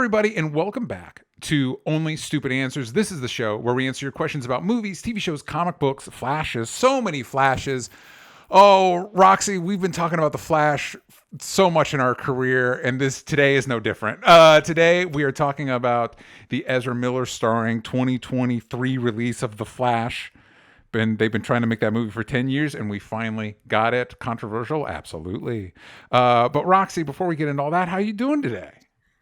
everybody, and welcome back to Only Stupid Answers. This is the show where we answer your questions about movies, TV shows, comic books, flashes, so many flashes. Oh, Roxy, we've been talking about the Flash so much in our career, and this today is no different. Today we are talking about the Ezra Miller starring 2023 release of The Flash. They've been trying to make that movie for 10 years, and we finally got it. Controversial? Absolutely. But Roxy, before we get into all that, how are you doing today?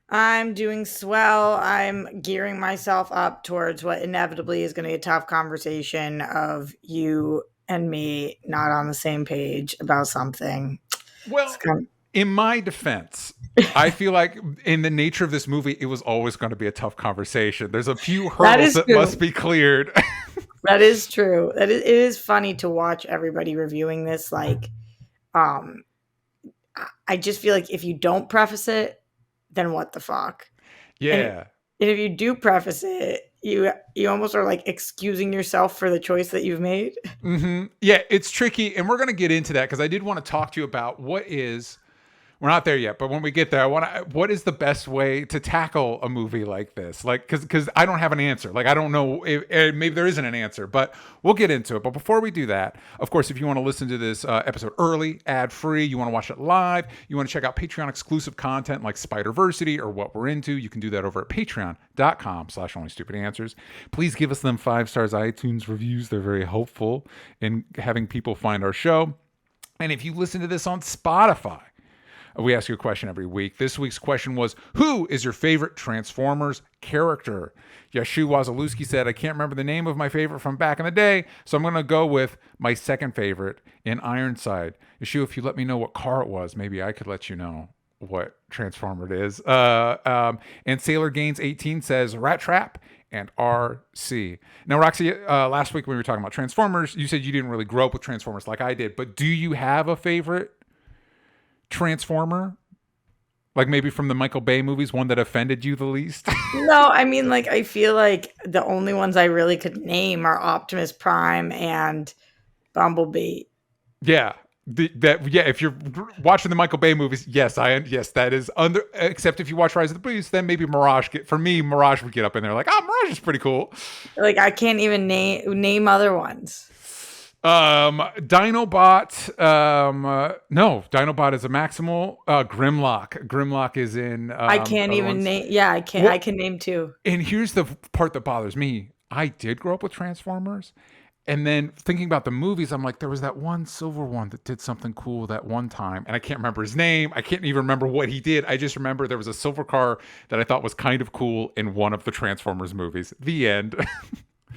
I'm doing swell. I'm gearing myself up towards what inevitably is going to be a tough conversation of you and me not on the same page about something. Well, in my defense, I feel like in the nature of this movie, it was always going to be a tough conversation. There's a few hurdles that must be cleared. That is true. It is funny to watch everybody reviewing this. I just feel like if you don't preface it, then what the fuck? Yeah. And if you do preface it, you almost are like excusing yourself for the choice that you've made. Mm-hmm. Yeah, it's tricky. And we're going to get into that because I did want to talk to you about we're not there yet, but when we get there, what is the best way to tackle a movie like this? Like, because I don't have an answer. Like, I don't know if maybe there isn't an answer, but we'll get into it. But before we do that, of course, if you want to listen to this episode early, ad-free, you want to watch it live, you want to check out Patreon exclusive content like Spider-Versity or What We're Into, you can do that over at patreon.com/onlystupidanswers. Please give us them 5 stars iTunes reviews. They're very helpful in having people find our show. And if you listen to this on Spotify, we ask you a question every week. This week's question was, who is your favorite Transformers character? Yashu Wazalewski said, I can't remember the name of my favorite from back in the day, so I'm going to go with my second favorite in Ironside. Yashu, if you let me know what car it was, maybe I could let you know what Transformer it is. And Sailor Gaines 18 says, Rat Trap and RC. Now, Roxy, last week when we were talking about Transformers, you said you didn't really grow up with Transformers like I did, but do you have a favorite Transformer, like maybe from the Michael Bay movies, one that offended you the least? No, I mean, like, I feel like the only ones I really could name are Optimus Prime and Bumblebee. Yeah, if you're watching the Michael Bay movies, yes, that is under. Except if you watch Rise of the Beast, then maybe Mirage. Mirage would get up in there like, Mirage is pretty cool. Like, I can't even name other ones. Dinobot. No, Dinobot is a Maximal. Grimlock is in. I can't even name. Yeah, I can't. Well, I can name 2. And here's the part that bothers me. I did grow up with Transformers, and then thinking about the movies, I'm like, there was that one silver one that did something cool that one time, and I can't remember his name. I can't even remember what he did. I just remember there was a silver car that I thought was kind of cool in one of the Transformers movies. The end.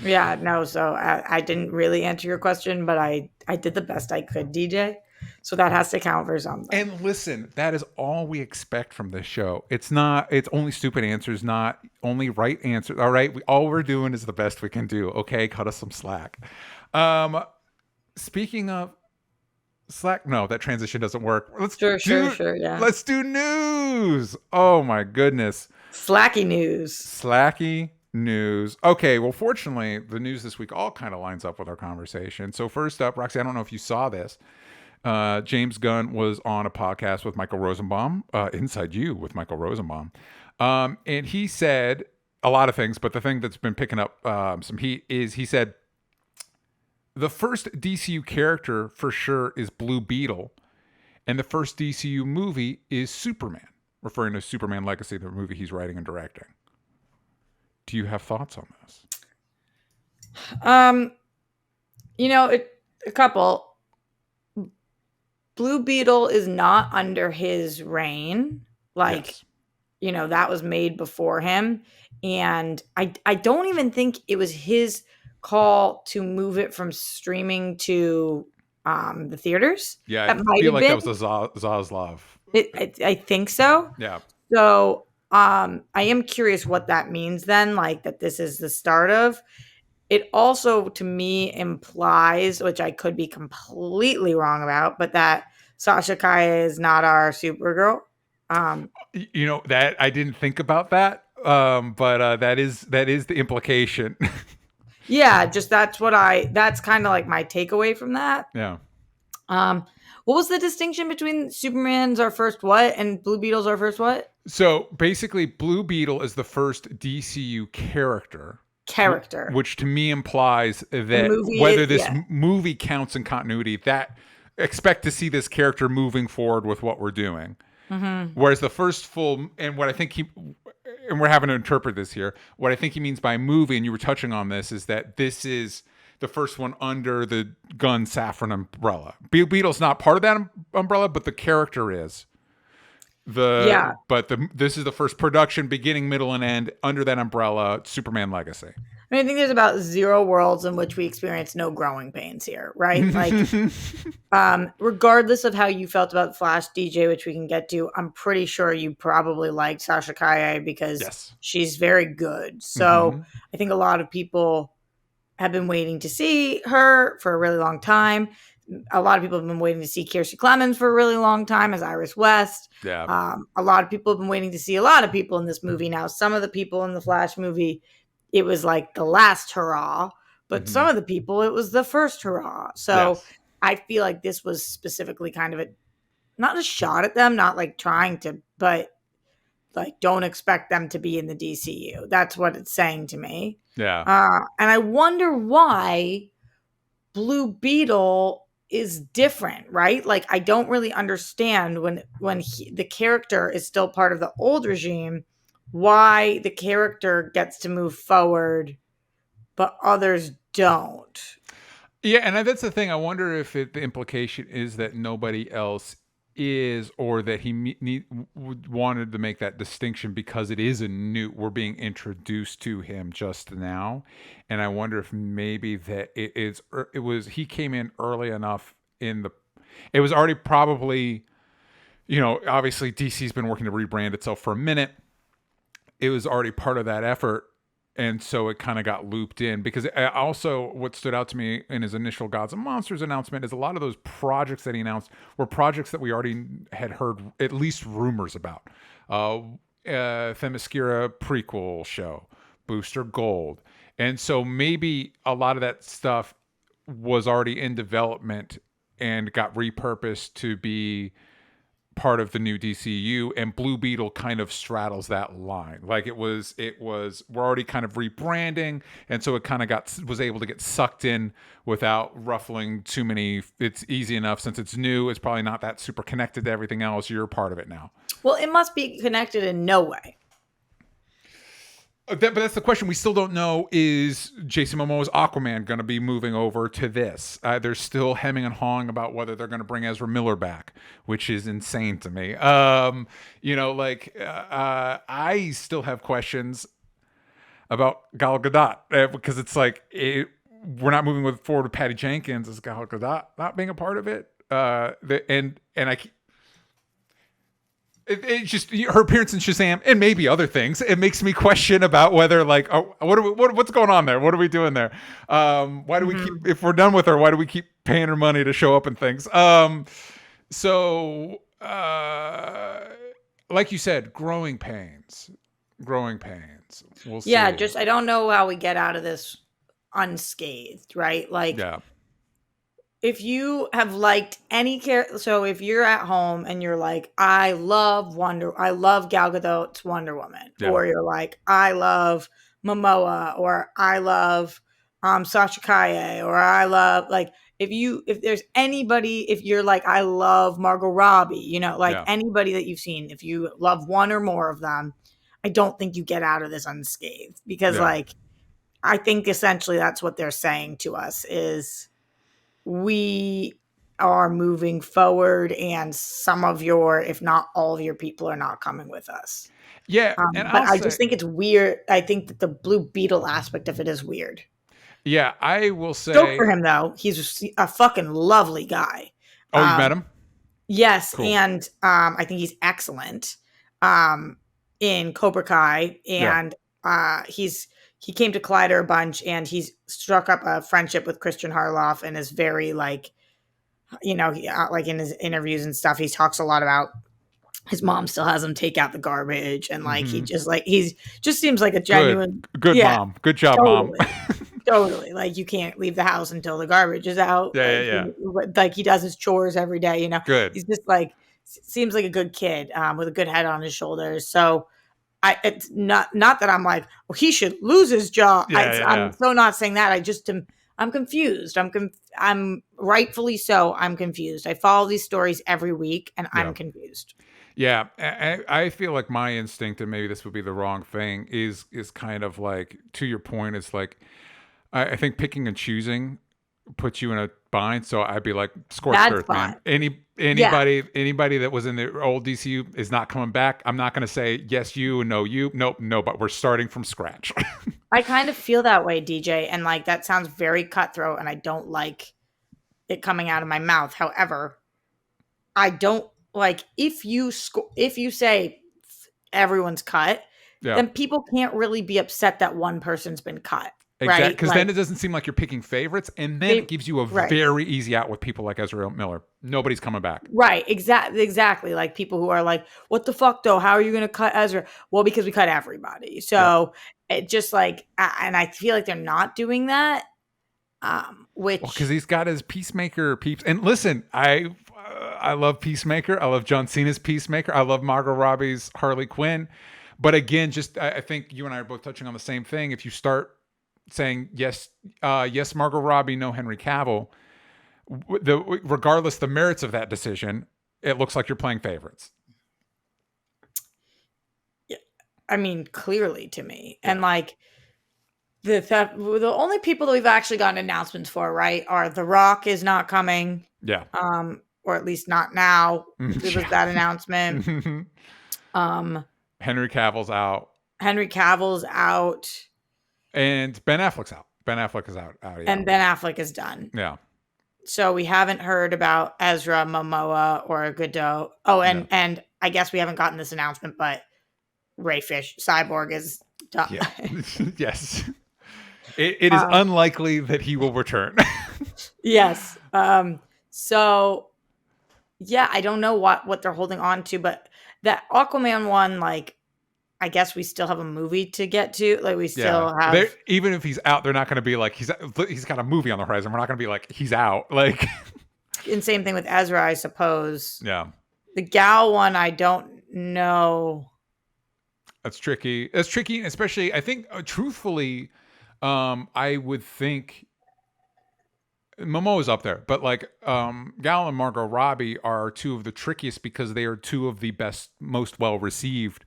Yeah, no, so I didn't really answer your question, but I did the best I could, DJ. So that has to count for something. And listen, that is all we expect from this show. It's only stupid answers, not only right answers. All right, all we're doing is the best we can do. Okay, cut us some slack. Speaking of slack, no, that transition doesn't work. Sure, yeah. Let's do news. Oh my goodness. Slacky news. Okay, well, fortunately, the news this week all kind of lines up with our conversation. So first up, Roxy, I don't know if you saw this. James Gunn was on a podcast with Michael Rosenbaum, Inside You with Michael Rosenbaum. And he said a lot of things, but the thing that's been picking up some heat is he said, the first DCU character for sure is Blue Beetle, and the first DCU movie is Superman, referring to Superman Legacy, the movie he's writing and directing. Do you have thoughts on this? A couple. Blue Beetle is not under his reign. Yes. That was made before him. And I don't even think it was his call to move it from streaming to the theaters. Yeah, I feel like that was a Zaslav. I think so. Yeah. So I am curious what that means then, like that this is the start of. It also, to me, implies, which I could be completely wrong about, but that Sasha Calle is not our Supergirl. That I didn't think about that, but that is the implication. Yeah, just that's kind of like my takeaway from that. Yeah. What was the distinction between Superman's our first what and Blue Beetle's our first what? So basically, Blue Beetle is the first DCU character, Character. which to me implies The that movie whether is, this yeah. movie counts in continuity, that expect to see this character moving forward with what we're doing. Mm-hmm. Whereas the first full, and what I think he, and we're having to interpret this here, what I think he means by movie, and you were touching on this, is that this is the first one under the Gunn Safran umbrella. Beetle's not part of that umbrella, but the character is. Yeah. This is the first production, beginning, middle, and end under that umbrella, Superman Legacy. I mean, I think there's about 0 worlds in which we experience no growing pains here, right? Like, regardless of how you felt about Flash DJ, which we can get to, I'm pretty sure you probably liked Sasha Calle because Yes. she's very good. So I think a lot of people have been waiting to see her for a really long time. A lot of people have been waiting to see Kiersey Clemens for a really long time as Iris West. Yeah. A lot of people have been waiting to see a lot of people in this movie. Now, some of the people in the Flash movie, it was like the last hurrah, but some of the people, it was the first hurrah. So Yes. I feel like this was specifically kind of not a shot at them, not like trying to, but like don't expect them to be in the DCU. That's what it's saying to me. Yeah. And I wonder why Blue Beetle is different, right? Like I don't really understand when the character is still part of the old regime, why the character gets to move forward, but others don't. Yeah, and that's the thing. I wonder if the implication is that nobody else is, or that he wanted to make that distinction because it is we're being introduced to him just now, and I wonder if maybe that he came in early enough it was already probably, obviously DC's been working to rebrand itself for a minute. It was already part of that effort. And so it kind of got looped in because also what stood out to me in his initial Gods and Monsters announcement is a lot of those projects that he announced were projects that we already had heard at least rumors about. Themyscira prequel show, Booster Gold. And so maybe a lot of that stuff was already in development and got repurposed to be part of the new DCU, and Blue Beetle kind of straddles that line. Like it was we're already kind of rebranding, and so it kind of was able to get sucked in without ruffling too many. It's easy enough since it's new. It's probably not that super connected to everything else. You're part of it now. Well, it must be connected in no way. But that's the question. We still don't know, is Jason Momoa's Aquaman going to be moving over to this? They're still hemming and hawing about whether they're going to bring Ezra Miller back, which is insane to me. I still have questions about Gal Gadot because it's like we're not moving forward with Patty Jenkins. Is Gal Gadot not being a part of it? It's just her appearance in Shazam and maybe other things. It makes me question about whether what's going on there? What are we doing there? Why do we keep, if we're done with her, why do we keep paying her money to show up and things? Like you said, growing pains. We'll see. Yeah, I don't know how we get out of this unscathed, right? Like, yeah. If you have liked any character, so if you're at home and you're like, I love Gal Gadot's Wonder Woman, or you're like, I love Momoa, or I love Sasha Calle, or I love if there's anybody, if you're like, I love Margot Robbie, anybody that you've seen, if you love one or more of them, I don't think you get out of this unscathed because I think essentially that's what they're saying to us is, we are moving forward and some of your, if not all of your people are not coming with us. Yeah. I just think it's weird. I think that the Blue Beetle aspect of it is weird. Yeah, I will say. Good for him, though. He's a fucking lovely guy. Oh, you met him? Yes. Cool. And I think he's excellent in Cobra Kai. And he came to Collider a bunch, and he's struck up a friendship with Christian Harloff and is very like in his interviews and stuff, he talks a lot about his mom still has him take out the garbage. And he just seems like a genuine good mom. Good job, totally, mom. Totally. Like you can't leave the house until the garbage is out. Yeah. He does his chores every day, Good. He's just seems like a good kid with a good head on his shoulders. So it's not that I'm like, well, he should lose his job. I'm so not saying that. I'm confused. I'm rightfully so. I'm confused. I follow these stories every week, and I'm confused. Yeah, I feel like my instinct, and maybe this would be the wrong thing, is kind of like, to your point, it's like I think picking and choosing puts you in a bind. So I'd be like, scorched That's earth, fine. man. Anybody that was in the old DCU is not coming back. I'm not going to say yes you and no you. Nope, no. But we're starting from scratch. I kind of feel that way, DJ, and like that sounds very cutthroat, and I don't like it coming out of my mouth. However, I don't like if you say everyone's cut, then people can't really be upset that one person's been cut. Exactly, right? Because Like, then it doesn't seem like you're picking favorites, and then it gives you a very easy out with people like Ezra Miller. Nobody's coming back. Right, exactly. Like people who are like, "What the fuck, though? How are you going to cut Ezra?" Well, because we cut everybody. So it just like, and I feel like they're not doing that. Which because he's got his Peacemaker peeps. And listen, I love Peacemaker. I love John Cena's Peacemaker. I love Margot Robbie's Harley Quinn. But again, I think you and I are both touching on the same thing. If you start saying yes, Margot Robbie, no Henry Cavill, regardless the merits of that decision, it looks like you're playing favorites. Yeah, I mean, clearly to me, and like the only people that we've actually gotten announcements for, right, are The Rock is not coming, or at least not now. There was that announcement. Henry Cavill's out. And Ben Affleck's out. Ben Affleck is out. And Ben Affleck is done. Yeah. So we haven't heard about Ezra, Momoa, or Godot. Oh, and I guess we haven't gotten this announcement, but Ray Fish, Cyborg, is done. Yeah. Yes. It is unlikely that he will return. Yes. So, yeah, I don't know what they're holding on to, but that Aquaman one, like, I guess we still have a movie to get to. Like we still have. Even if he's out, they're not going to be like he's got a movie on the horizon. We're not going to be like he's out. Like, and same thing with Ezra, I suppose. Yeah. The Gal one, I don't know. That's tricky. That's tricky, especially I think truthfully, I would think Momoa's up there, but like Gal and Margot Robbie are two of the trickiest because they are two of the best, most well received.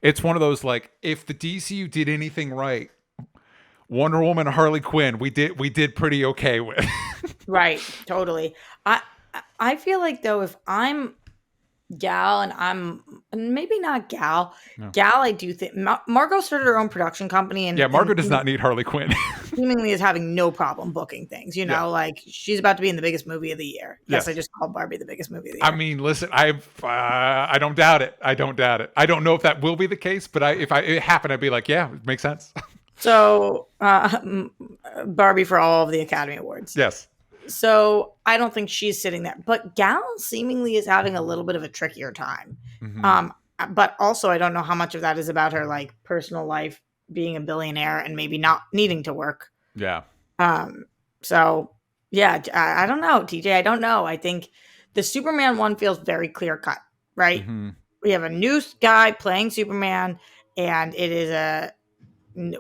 It's one of those, like, if the DCU did anything right, Wonder Woman and Harley Quinn, we did pretty okay with. Right, totally. I feel like, though, if I'm Gal and I'm maybe not Gal. No. Gal, I do think Margot started her own production company, and Margot does not need Harley Quinn. Seemingly is having no problem booking things. You know, like she's about to be in the biggest movie of the year. Yes, I just called Barbie the biggest movie of the year. I mean, listen, I don't doubt it. I don't know if that will be the case, but if it happened, I'd be like, yeah, it makes sense. So Barbie for all of the Academy Awards. Yes. So I don't think she's sitting there, but Gal seemingly is having a little bit of a trickier time. Mm-hmm. But also I don't know how much of that is about her like personal life, being a billionaire and maybe not needing to work. Yeah. So yeah, I don't know, TJ. I don't know. I think the Superman one feels very clear cut, right? Mm-hmm. We have a new guy playing Superman, and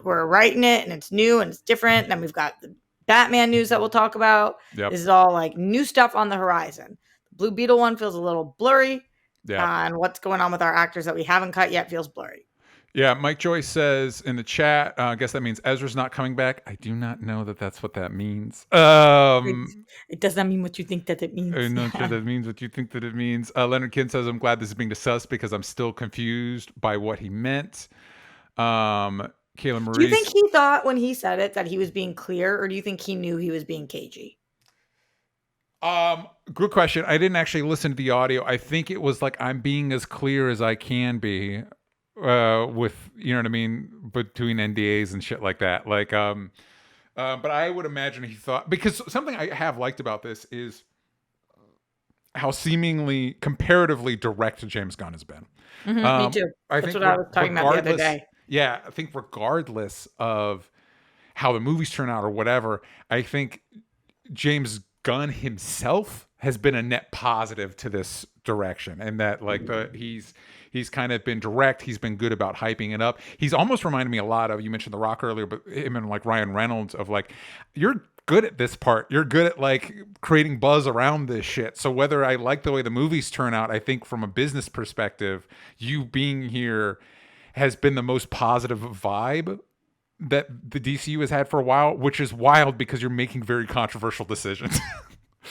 we're writing it, and it's new and it's different. And then we've got the Batman news that we'll talk about. Yep. This is all like new stuff on the horizon. The Blue Beetle one feels a little blurry. Yeah. And what's going on with our actors that we haven't cut yet feels blurry. Yeah. Mike Joyce says in the chat, I guess that means Ezra's not coming back. I do not know that that's what that means. It does not mean what you think that it means. I'm not sure that means what you think that it means. Leonard Kin says, I'm glad this is being discussed because I'm still confused by what he meant. Kayla Marie. Do you think he thought when he said it that he was being clear, or do you think he knew he was being cagey? Good question. I didn't actually listen to the audio. I think it was like I'm being as clear as I can be with, you know what I mean, between NDAs and shit like that. Like, but I would imagine he thought, because something I have liked about this is how seemingly comparatively direct James Gunn has been. Mm-hmm, me too. That's what I was talking about the other day. Yeah, I think regardless of how the movies turn out or whatever, I think James Gunn himself has been a net positive to this direction, and that like he's kind of been direct. He's been good about hyping it up. He's almost reminded me a lot of, you mentioned The Rock earlier, but him and like Ryan Reynolds, of like, you're good at this part. You're good at like creating buzz around this shit. So whether I like the way the movies turn out, I think from a business perspective, you being here has been the most positive vibe that the DCU has had for a while, which is wild because you're making very controversial decisions.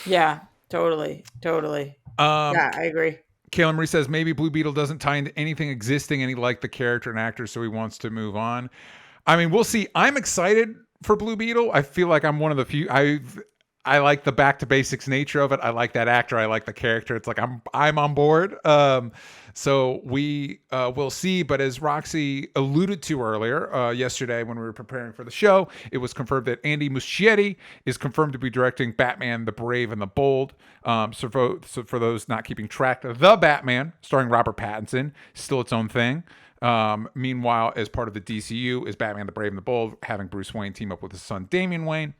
Yeah, totally. Yeah, I agree. Kayla Marie says maybe Blue Beetle doesn't tie into anything existing and he liked the character and actor, so he wants to move on. I mean, we'll see. I'm excited for Blue Beetle. I feel like I'm one of the few. I like the back to basics nature of it. I like that actor. I like the character. It's like I'm on board. So we will see. But as Roxy alluded to earlier yesterday when we were preparing for the show, it was confirmed that Andy Muschietti is confirmed to be directing Batman: The Brave and the Bold. So for those not keeping track, The Batman, starring Robert Pattinson, still its own thing. Meanwhile, as part of the DCU, is Batman: The Brave and the Bold, having Bruce Wayne team up with his son Damian Wayne.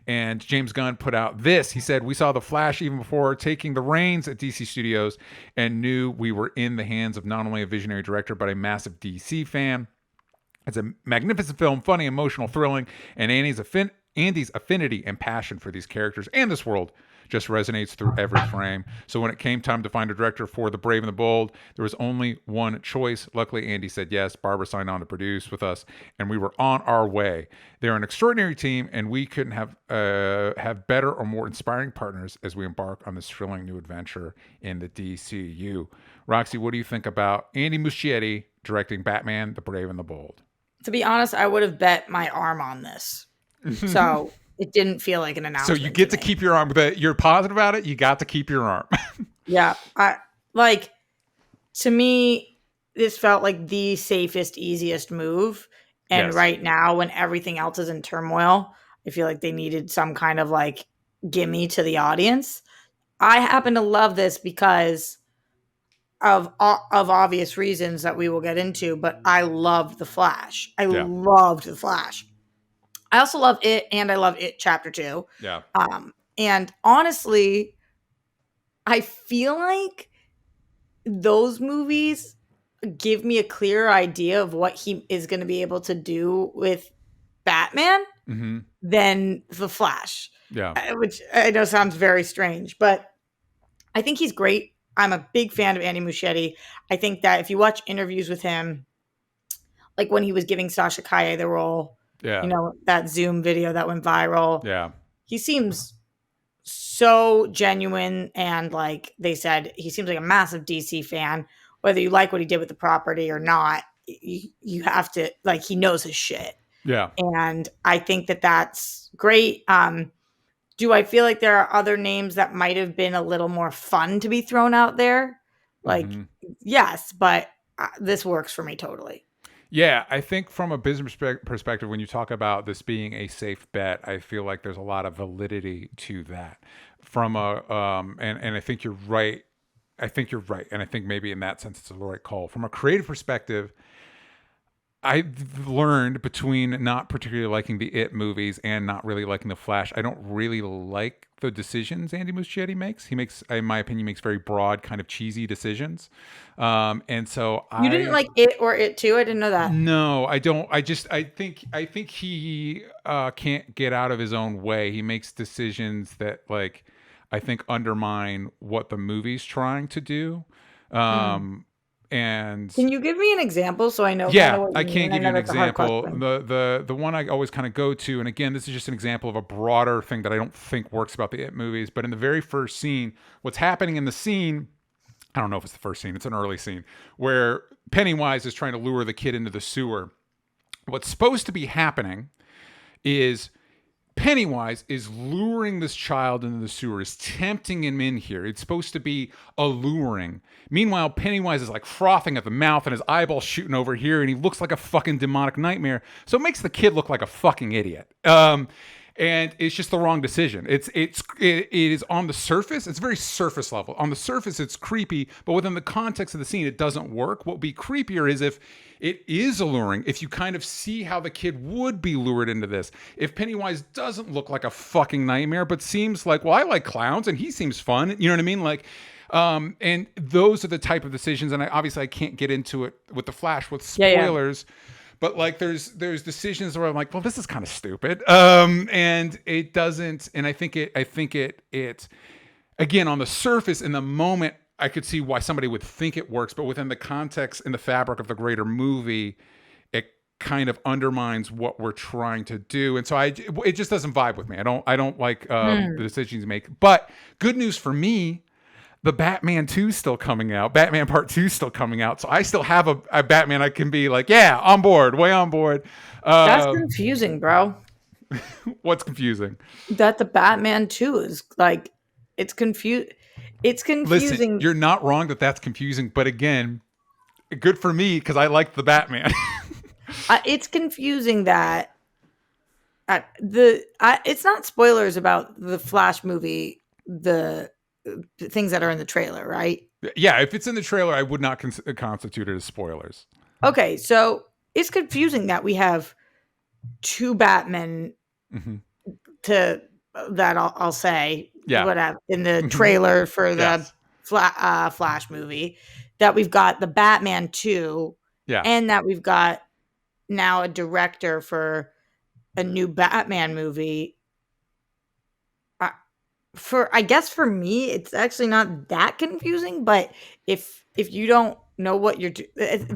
And James Gunn put out this. He said, "We saw The Flash even before taking the reins at DC Studios and knew we were in the hands of not only a visionary director, but a massive DC fan. It's a magnificent film, funny, emotional, thrilling, and Andy's affinity and passion for these characters and this world just resonates through every frame. So when it came time to find a director for The Brave and the Bold, there was only one choice. Luckily, Andy said yes. Barbara signed on to produce with us, and we were on our way. They're an extraordinary team, and we couldn't have better or more inspiring partners as we embark on this thrilling new adventure in the DCU." Roxy, what do you think about Andy Muschietti directing Batman: The Brave and the Bold? To be honest, I would have bet my arm on this. So it didn't feel like an So announcement. you get to keep your arm. You're positive about it. You got to keep your arm. Yeah. To me, this felt like the safest, easiest move. And Yes. right now, when everything else is in turmoil, I feel like they needed some kind of like gimme to the audience. I happen to love this because of obvious reasons that we will get into, but I loved The Flash. I loved The Flash. I also love It, and I love It Chapter 2. Yeah. And honestly, I feel like those movies give me a clearer idea of what he is going to be able to do with Batman than The Flash. Yeah. Which I know sounds very strange, but I think he's great. I'm a big fan of Andy Muschietti. I think that if you watch interviews with him, like when he was giving Sasha Calle the role, Yeah. you know, that Zoom video that went viral. Yeah. He seems so genuine, and like they said, he seems like a massive DC fan. Whether you like what he did with the property or not, you have to, like, he knows his shit. Yeah. And I think that that's great. Do I feel like there are other names that might have been a little more fun to be thrown out there? Like, yes, but this works for me totally. Yeah, I think from a business perspective, when you talk about this being a safe bet, I feel like there's a lot of validity to that. From a and I think you're right. And I think maybe in that sense it's a right call. From a creative perspective, I've learned between not particularly liking the It movies and not really liking The Flash, I don't really like the decisions Andy Muschietti makes. He makes, in my opinion, makes very broad, kind of cheesy decisions. And so You didn't like It or It Too? I didn't know that. No, I don't. I think he can't get out of his own way. He makes decisions that, like, I think undermine what the movie's trying to do. And can you give me an example so I know? Yeah, I can't give you an example. The one I always kind of go to, and again, this is just an example of a broader thing that I don't think works about the It movies. But in the very first scene, what's happening in the scene, I don't know if it's the first scene, it's an early scene, where Pennywise is trying to lure the kid into the sewer. What's supposed to be happening is Pennywise is luring this child into the sewer, is tempting him in here. It's supposed to be alluring. Meanwhile, Pennywise is like frothing at the mouth and his eyeballs shooting over here, and he looks like a fucking demonic nightmare. So it makes the kid look like a fucking idiot. And it's just the wrong decision. It is on the surface. It's very surface level. On the surface, it's creepy, but within the context of the scene, it doesn't work. What would be creepier is if it is alluring. If you kind of see how the kid would be lured into this. If Pennywise doesn't look like a fucking nightmare, but seems like, well, I like clowns and he seems fun. You know what I mean? Like, and those are the type of decisions. And obviously I can't get into it with the Flash with spoilers. Yeah. But like there's decisions where I'm like, well, this is kind of stupid. And it doesn't, and I think it again, on the surface, in the moment, I could see why somebody would think it works, but within the context and the fabric of the greater movie, it kind of undermines what we're trying to do. And so it just doesn't vibe with me. I don't like the decisions you make. But good news for me, the Batman 2 still coming out. Batman Part 2 still coming out. So I still have a Batman I can be like, yeah, on board, way on board. That's confusing, bro. What's confusing? That the Batman 2 is like, it's confusing. Listen, you're not wrong that's confusing. But again, good for me because I like the Batman. It's confusing that it's not spoilers about the Flash movie, the things that are in the trailer, right? Yeah, if it's in the trailer, I would not constitute it as spoilers. Okay, so it's confusing that we have two Batmen I'll say, whatever, in the trailer for the Flash movie, that we've got the Batman 2, and that we've got now a director for a new Batman movie. I guess for me, it's actually not that confusing, but if you don't know what you're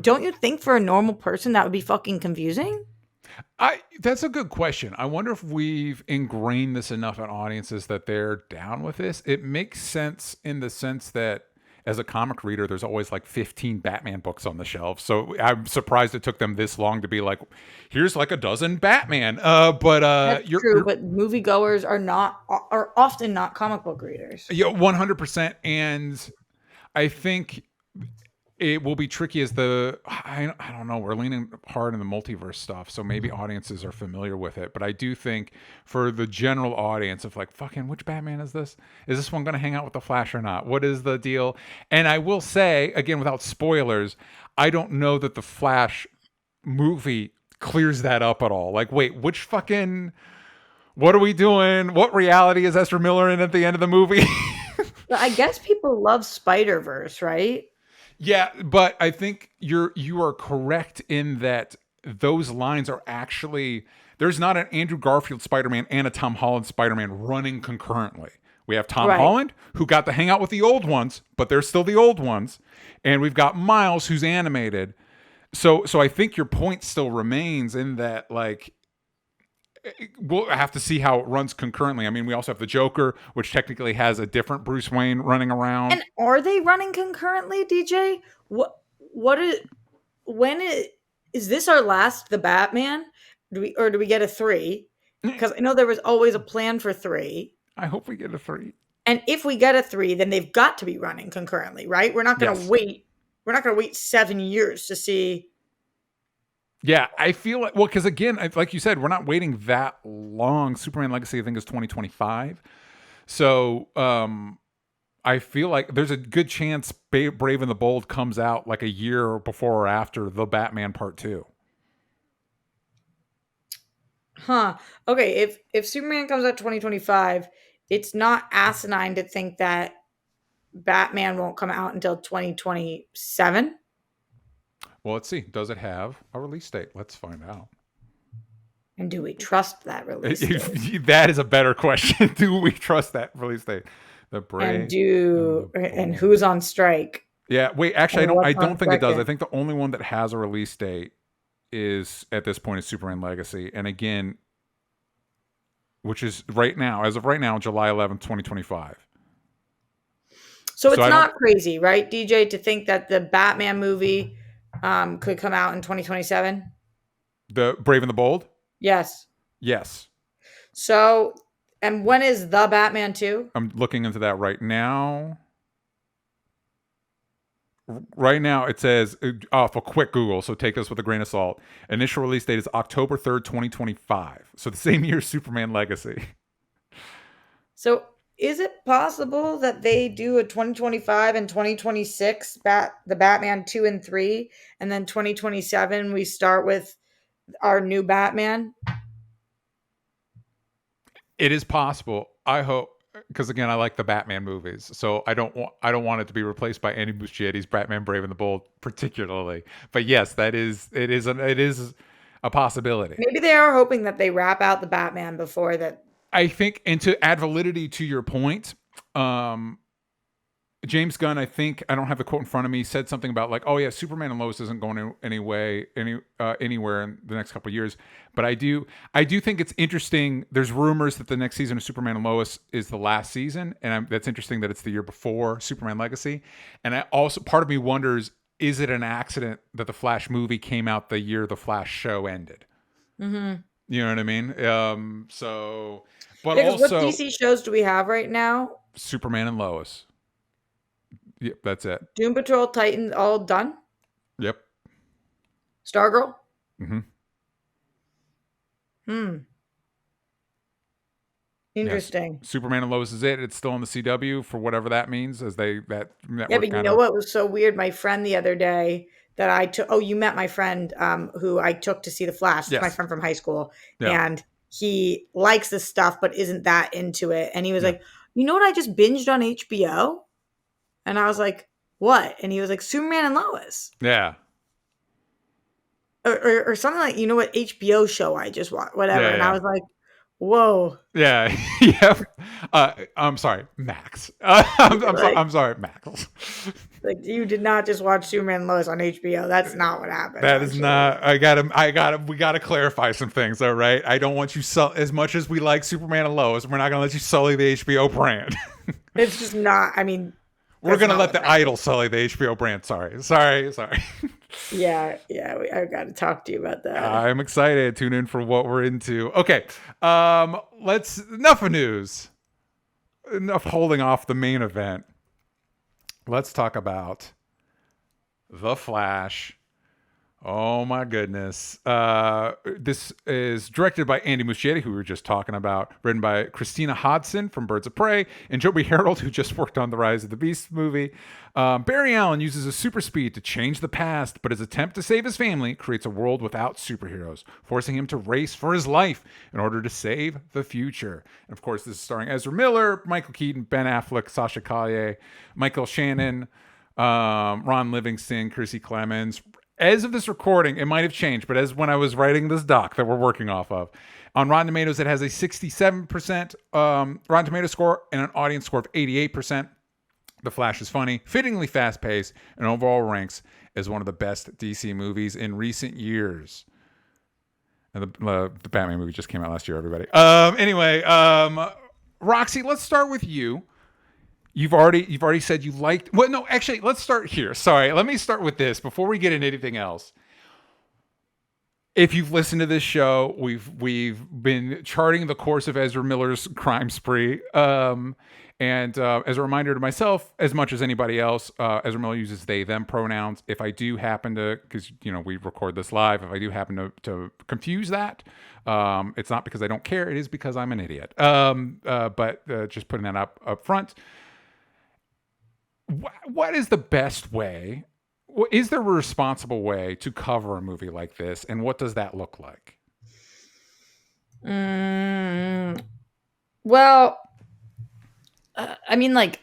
don't you think for a normal person that would be fucking confusing? That's a good question. I wonder if we've ingrained this enough in audiences that they're down with this. It makes sense in the sense that as a comic reader, there's always like 15 Batman books on the shelf. So I'm surprised it took them this long to be like, here's like a dozen Batman. That's true. But moviegoers are often not comic book readers. Yeah, 100%. And I think it will be tricky as I don't know, we're leaning hard in the multiverse stuff, so maybe audiences are familiar with it, but I do think for the general audience of like, fucking, which Batman is this one going to hang out with the Flash or not? What is the deal? And I will say, again, without spoilers, I don't know that the Flash movie clears that up at all. Like, wait, which fucking, what are we doing? What reality is Ezra Miller in at the end of the movie? I guess people love Spider-Verse, right? Yeah, but I think you are correct in that those lines are actually, there's not an Andrew Garfield Spider-Man and a Tom Holland Spider-Man running concurrently. We have Tom Holland, who got to hang out with the old ones, but they're still the old ones. And we've got Miles, who's animated. So I think your point still remains in that, like, we'll have to see how it runs concurrently. I mean, we also have the Joker, which technically has a different Bruce Wayne running around. And are they running concurrently, DJ? Is this our last The Batman? Do we get a 3? Because I know there was always a plan for 3. I hope we get a 3. And if we get a 3, then they've got to be running concurrently, right? We're not going to wait. We're not going to wait 7 years to see. Yeah, I feel like, well, because again, like you said, we're not waiting that long. Superman Legacy, I think, is 2025. So I feel like there's a good chance Brave and the Bold comes out like a year before or after the Batman Part 2. Huh. Okay, if Superman comes out 2025, it's not asinine to think that Batman won't come out until 2027. Well, let's see. Does it have a release date? Let's find out. And do we trust that release date? That is a better question. Do we trust that release date? And who's on strike? Yeah. Wait. Actually, I don't think it does. I think the only one that has a release date is at this point is Superman Legacy, and again, which is right now, as of right now, July 11th, 2025. So it's not crazy, right, DJ, to think that the Batman movie could come out in 2027? The Brave and the Bold? Yes. So, and when is the Batman 2? I'm looking into that right now. Right now, it says off a quick Google, so take this with a grain of salt. Initial release date is October 3rd, 2025. So the same year as Superman Legacy. So is it possible that they do a 2025 and 2026 the Batman 2 and 3, and then 2027 we start with our new Batman? It is possible. I hope, because again, I like the Batman movies, so I don't want it to be replaced by Andy Muschietti's Batman Brave and the Bold, particularly. But yes, it is a possibility. Maybe they are hoping that they wrap out the Batman before that. I think, and to add validity to your point, James Gunn, I think, I don't have the quote in front of me, said something about like, oh yeah, Superman and Lois isn't going anywhere in the next couple of years. But I do think it's interesting. There's rumors that the next season of Superman and Lois is the last season, and that's interesting that it's the year before Superman Legacy. And I also, part of me wonders, is it an accident that the Flash movie came out the year the Flash show ended? Mm-hmm. You know what I mean? So, but Yeah, also, what DC shows do we have right now? Superman and Lois. Yep, that's it. Doom Patrol, Titans, all done. Yep. Stargirl. Mm-hmm. Interesting. Yes. Superman and Lois is it. It's still on the CW for whatever that means, as that network. Yeah, but you know what was so weird? My friend the other day that I took. Oh, you met my friend who I took to see The Flash. It's my friend from high school, and he likes this stuff but isn't that into it. And he was like, "You know what? I just binged on HBO." And I was like, "What?" And he was like, "Superman and Lois." Yeah. Or something like, you know what, HBO show I just watched, whatever. And I was like, whoa. Yeah. Yeah. I'm sorry, Max. I'm sorry, Max. Like, you did not just watch Superman and Lois on HBO. That's not what happened. That is not. We gotta clarify some things. All right. I don't want you as much as we like Superman and Lois. We're not gonna let you sully the HBO brand. It's just not. I mean, we're gonna let the idol sully the HBO brand. Sorry. Yeah, I got to talk to you about that. I'm excited. Tune in for what we're into. Okay, enough of news. Enough holding off the main event. Let's talk about The Flash. Oh my goodness. This is directed by Andy Muschietti, who we were just talking about, written by Christina Hodson from Birds of Prey, and Joby Harold, who just worked on the Rise of the Beast movie. Barry Allen uses his super speed to change the past, but his attempt to save his family creates a world without superheroes, forcing him to race for his life in order to save the future. And of course, this is starring Ezra Miller, Michael Keaton, Ben Affleck, Sasha Calle, Michael Shannon, Ron Livingston, Chrissy Clemens. As of this recording, it might have changed, but as when I was writing this doc that we're working off of, on Rotten Tomatoes, it has a 67% Rotten Tomato score and an audience score of 88%. The Flash is funny, fittingly fast-paced, and overall ranks as one of the best DC movies in recent years. And the Batman movie just came out last year, everybody. Anyway, Roxy, let's start with you. You've already said you liked. Well, no, actually, let's start here. Sorry, let me start with this before we get into anything else. If you've listened to this show, we've been charting the course of Ezra Miller's crime spree. And as a reminder to myself, as much as anybody else, Ezra Miller uses they them pronouns. If I do happen to, because we record this live, if I do happen to confuse that, it's not because I don't care. It is because I'm an idiot. But just putting that up front. What is the best way? Is there a responsible way to cover a movie like this, and what does that look like? Well, I mean, like,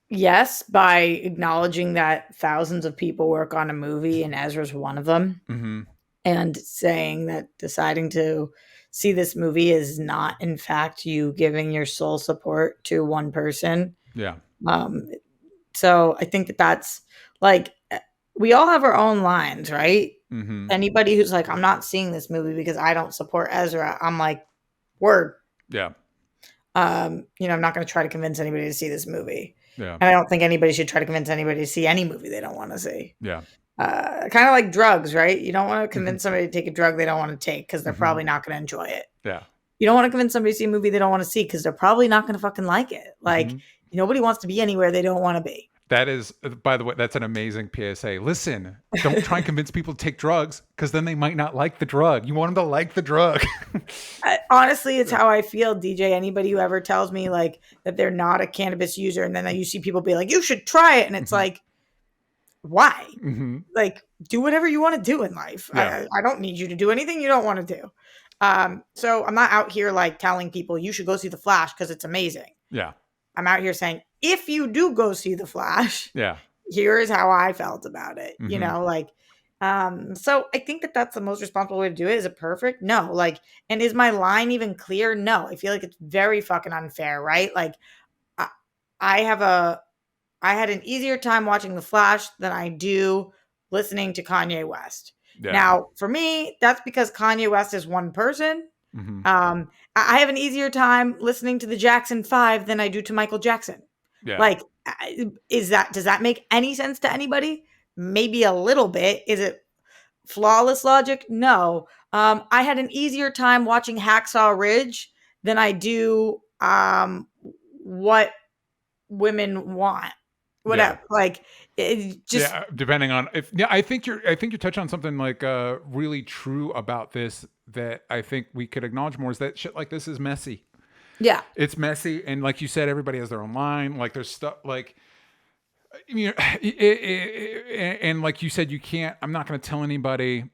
yes, by acknowledging that thousands of people work on a movie, and Ezra's one of them, and saying that deciding to see this movie is not, in fact, you giving your sole support to one person. Yeah. So I think that's like, we all have our own lines, right? Anybody who's like, I'm not seeing this movie because I don't support Ezra, I'm like, word. Yeah. I'm not going to try to convince anybody to see this movie. Yeah. And I don't think anybody should try to convince anybody to see any movie they don't want to see. Yeah. Kind of like drugs, right? You don't want to convince somebody to take a drug they don't want to take because they're probably not going to enjoy it. Yeah. You don't want to convince somebody to see a movie they don't want to see because they're probably not going to fucking like it. Like, nobody wants to be anywhere they don't want to be. That is, by the way, that's an amazing PSA. Listen, don't try and convince people to take drugs because then they might not like the drug. You want them to like the drug. Honestly, it's how I feel, DJ. Anybody who ever tells me like that they're not a cannabis user, and then you see people be like, "You should try it," and it's like, why? Like, do whatever you want to do in life. Yeah. I don't need you to do anything you don't want to do. So I'm not out here like telling people you should go see The Flash because it's amazing. Yeah. I'm out here saying, if you do go see The Flash, Yeah. here is how I felt about it. You know, like, so I think that that's the most responsible way to do it. Is it perfect? No. Like, and is my line even clear? No. I feel like it's very fucking unfair, right? Like, I had an easier time watching The Flash than I do listening to Kanye West. Yeah. Now, for me, that's because Kanye West is one person. I have an easier time listening to the Jackson 5 than I do to Michael Jackson. Yeah. Like, does that make any sense to anybody? Maybe a little bit. Is it flawless logic? No. I had an easier time watching Hacksaw Ridge than I do What Women Want. Whatever. Yeah. Like, it just depending on if I think you're touching on something like really true about this that I think we could acknowledge more is that shit like this is messy. Yeah. It's messy, and like you said, everybody has their own line. Like there's stuff like, you know, and like you said, you can't. I'm not going to tell anybody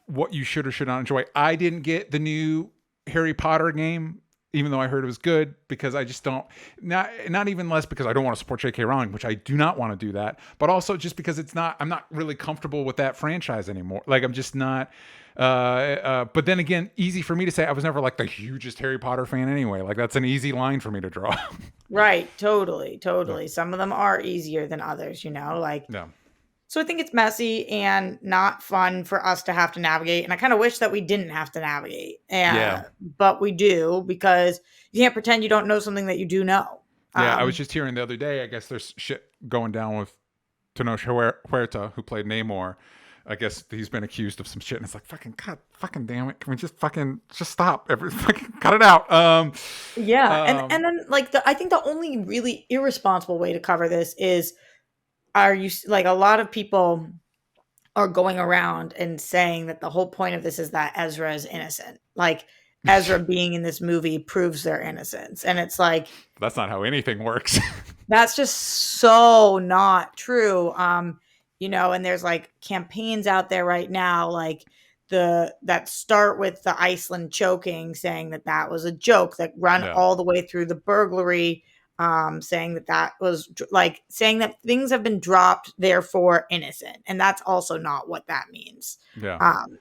what you should or should not enjoy. I didn't get the new Harry Potter game, even though I heard it was good, because I just don't, not even less because I don't want to support J.K. Rowling, which I do not want to do that, but also just because I'm not really comfortable with that franchise anymore. Like I'm just not, but then again, easy for me to say. I was never like the hugest Harry Potter fan anyway. Like that's an easy line for me to draw. Right. Totally. Yeah. Some of them are easier than others, you know, like, yeah. So I think it's messy and not fun for us to have to navigate. And I kind of wish that we didn't have to navigate. But we do, because you can't pretend you don't know something that you do know. Yeah, I was just hearing the other day, I guess there's shit going down with Tenoch Huerta, who played Namor. I guess he's been accused of some shit. And it's like, fucking damn it. Can we just stop? Fucking cut it out. And then like, I think the only really irresponsible way to cover this is, like a lot of people are going around and saying that the whole point of this is that Ezra is innocent. Like Ezra being in this movie proves their innocence. And it's like, that's not how anything works. That's just so not true. You know, and there's like campaigns out there right now, like that start with the Iceland choking, saying that was a joke, that run all the way through the burglary, saying that was like saying that things have been dropped, therefore innocent. And that's also not what that means.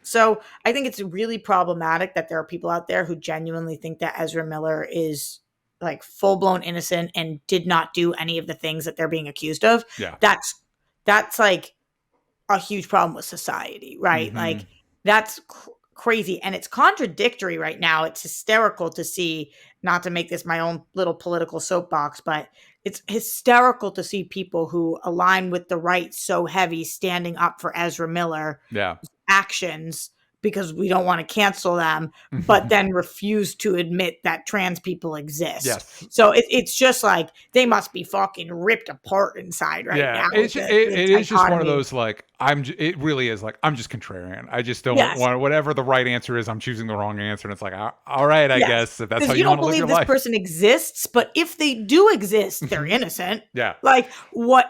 So I think it's really problematic that there are people out there who genuinely think that Ezra Miller is like full-blown innocent and did not do any of the things that they're being accused of. That's like a huge problem with society, right? Like that's crazy. And it's contradictory right now. It's hysterical to see, not to make this my own little political soapbox, but it's hysterical to see people who align with the right so heavy standing up for Ezra Miller actions because we don't want to cancel them, but then refuse to admit that trans people exist. So it's just like they must be fucking ripped apart inside right now. It is just one of those like it really is like I'm just contrarian. I just don't want whatever the right answer is. I'm choosing the wrong answer, and it's like all right, I guess if that's how you want to live your life. You don't believe this person exists, but if they do exist, they're innocent. Like what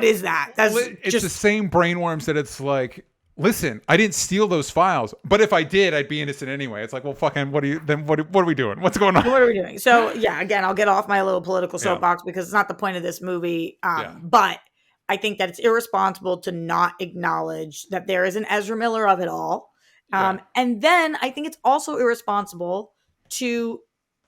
is that? It's just the same brainworms that it's like. Listen, I didn't steal those files, but if I did, I'd be innocent anyway. It's like, well, fucking, what are we doing? What's going on? What are we doing? So, again, I'll get off my little political soapbox because it's not the point of this movie. But I think that it's irresponsible to not acknowledge that there is an Ezra Miller of it all. And then I think it's also irresponsible to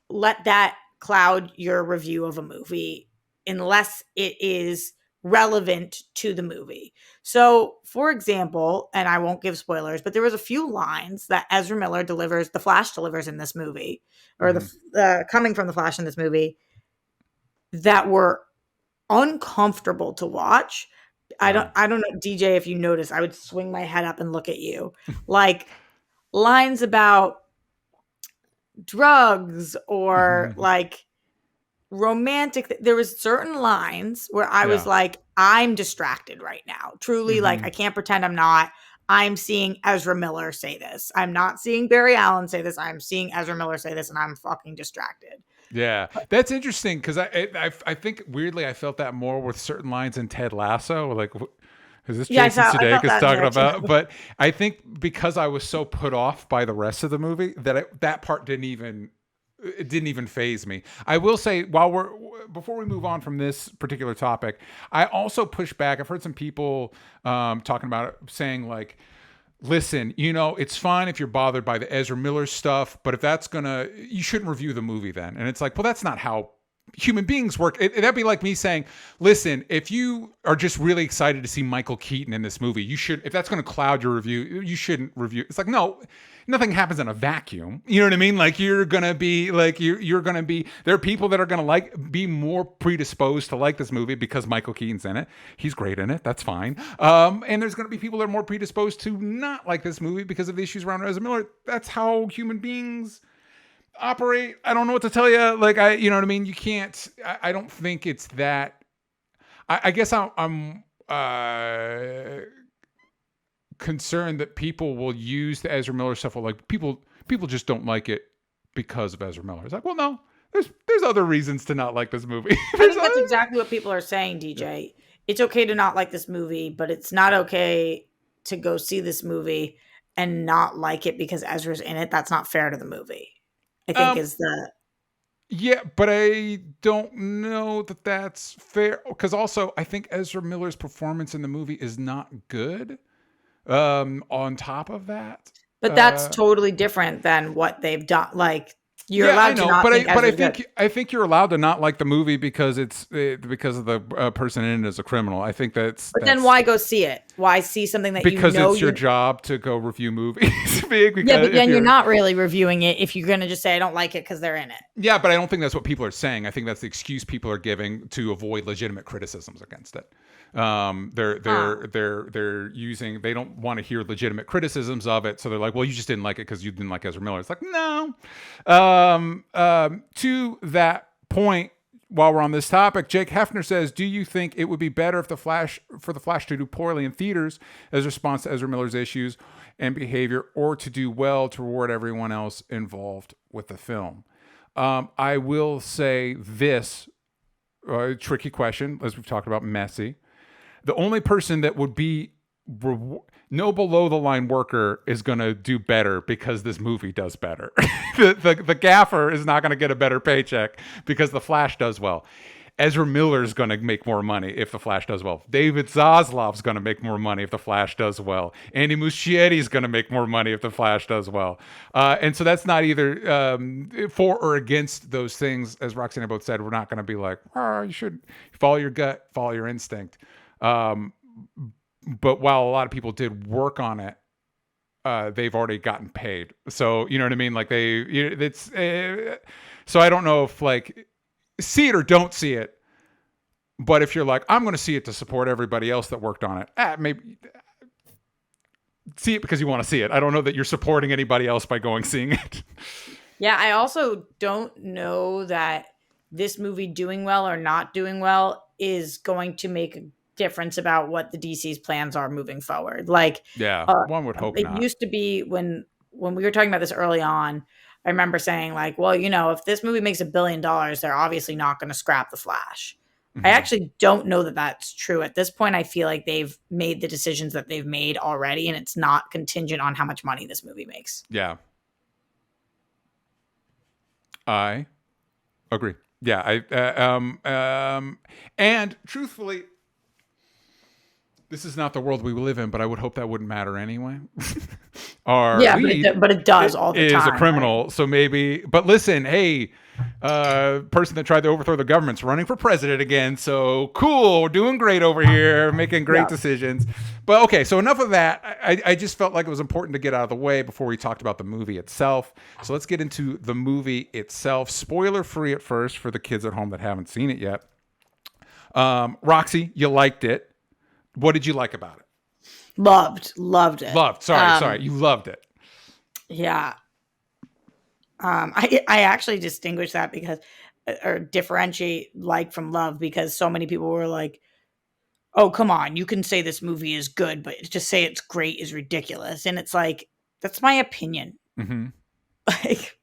let that cloud your review of a movie unless it is relevant to the movie. So, for example, and I won't give spoilers, but there was a few lines that Ezra Miller the Flash delivers in this movie, or the coming from the Flash in this movie, that were uncomfortable to watch. I don't know, DJ, if you notice, I would swing my head up and look at you. Like lines about drugs or like romantic. There was certain lines where I was Yeah. like, I'm distracted right now. Truly, like I can't pretend I'm not. I'm seeing Ezra Miller say this. I'm not seeing Barry Allen say this. I'm seeing Ezra Miller say this, and I'm fucking distracted. Yeah, that's interesting because I think weirdly I felt that more with certain lines in Ted Lasso. Like, is this Yeah, Jason I felt Sudeikis that in talking there about? too. But I think because I was so put off by the rest of the movie that that part didn't even phase me. I will say before we move on from this particular topic, I also push back. I've heard some people talking about it, saying like, listen, it's fine if you're bothered by the Ezra Miller stuff, but if that's you shouldn't review the movie then. And it's like, well, that's not how human beings work. That'd be like me saying, listen, if you are just really excited to see Michael Keaton in this movie, if that's going to cloud your review, you shouldn't review. It's like, no, nothing happens in a vacuum. You know what I mean? Like you're going to be like, you're going to be, there are people that are going to be more predisposed to like this movie because Michael Keaton's in it. He's great in it. That's fine. And there's going to be people that are more predisposed to not like this movie because of the issues around Ezra Miller. That's how human beings operate. I don't know what to tell you. Like you know what I mean? You can't, I don't think it's that. I guess I'm concerned that people will use the Ezra Miller stuff. Like people just don't like it because of Ezra Miller. It's like, well, no, there's other reasons to not like this movie. I think that's exactly what people are saying, DJ. It's okay to not like this movie, but it's not okay to go see this movie and not like it because Ezra's in it. That's not fair to the movie, I think is the... Yeah, but I don't know that that's fair. Because also, I think Ezra Miller's performance in the movie is not good. On top of that, but that's totally different than what they've done. Like you're allowed to not think Ezra's good. I think you're allowed to not like the movie because because of the person in it as a criminal. I think that's. But then why go see it? Why see something that because it's your job to go review movies? Yeah, but then you're not really reviewing it if you're going to just say I don't like it because they're in it. Yeah, but I don't think that's what people are saying. I think that's the excuse people are giving to avoid legitimate criticisms against it. They're using, they don't want to hear legitimate criticisms of it, so they're like, well, you just didn't like it because you didn't like Ezra Miller. It's like, no. To that point, while we're on this topic, Jake Hefner says, do you think it would be better if the Flash to do poorly in theaters as a response to Ezra Miller's issues and behavior, or to do well to reward everyone else involved with the film? I will say this, tricky question, as we've talked about, messy. The only person that would be no below the line worker is going to do better because this movie does better. the gaffer is not going to get a better paycheck because the Flash does well. Ezra Miller's going to make more money if the Flash does well. David Zaslav's going to make more money if the Flash does well. Andy Muschietti's going to make more money if the Flash does well. And so that's not either for or against those things. As Roxy and I both said, we're not going to be like, oh, you should follow your gut, follow your instinct. But while a lot of people did work on it, they've already gotten paid. So, you know what I mean? Like so I don't know if like see it or don't see it. But if you're like, I'm going to see it to support everybody else that worked on it, maybe see it because you want to see it. I don't know that you're supporting anybody else by going seeing it. Yeah. I also don't know that this movie doing well or not doing well is going to make a difference about what the DC's plans are moving forward. Like, yeah, one would hope it not. used to be when we were talking about this early on, I remember saying like, well, if this movie makes $1 billion, they're obviously not going to scrap the Flash. Mm-hmm. I actually don't know that that's true at this point. I feel like they've made the decisions that they've made already, and it's not contingent on how much money this movie makes. Yeah. I agree. Yeah. And truthfully, this is not the world we live in, but I would hope that wouldn't matter anyway. Our lead but it does all the time. Is a criminal, right? So maybe. But listen, hey, person that tried to overthrow the government's running for president again. So cool, we're doing great over here, making great decisions. But okay, so enough of that. I just felt like it was important to get out of the way before we talked about the movie itself. So let's get into the movie itself. Spoiler free at first for the kids at home that haven't seen it yet. Roxy, you liked it. What did you like about it? Loved it. Sorry. You loved it. Yeah. I actually distinguish that because or differentiate like from love, because so many people were like, oh, come on, you can say this movie is good, but to say it's great is ridiculous. And it's like, that's my opinion. Mm-hmm. Like,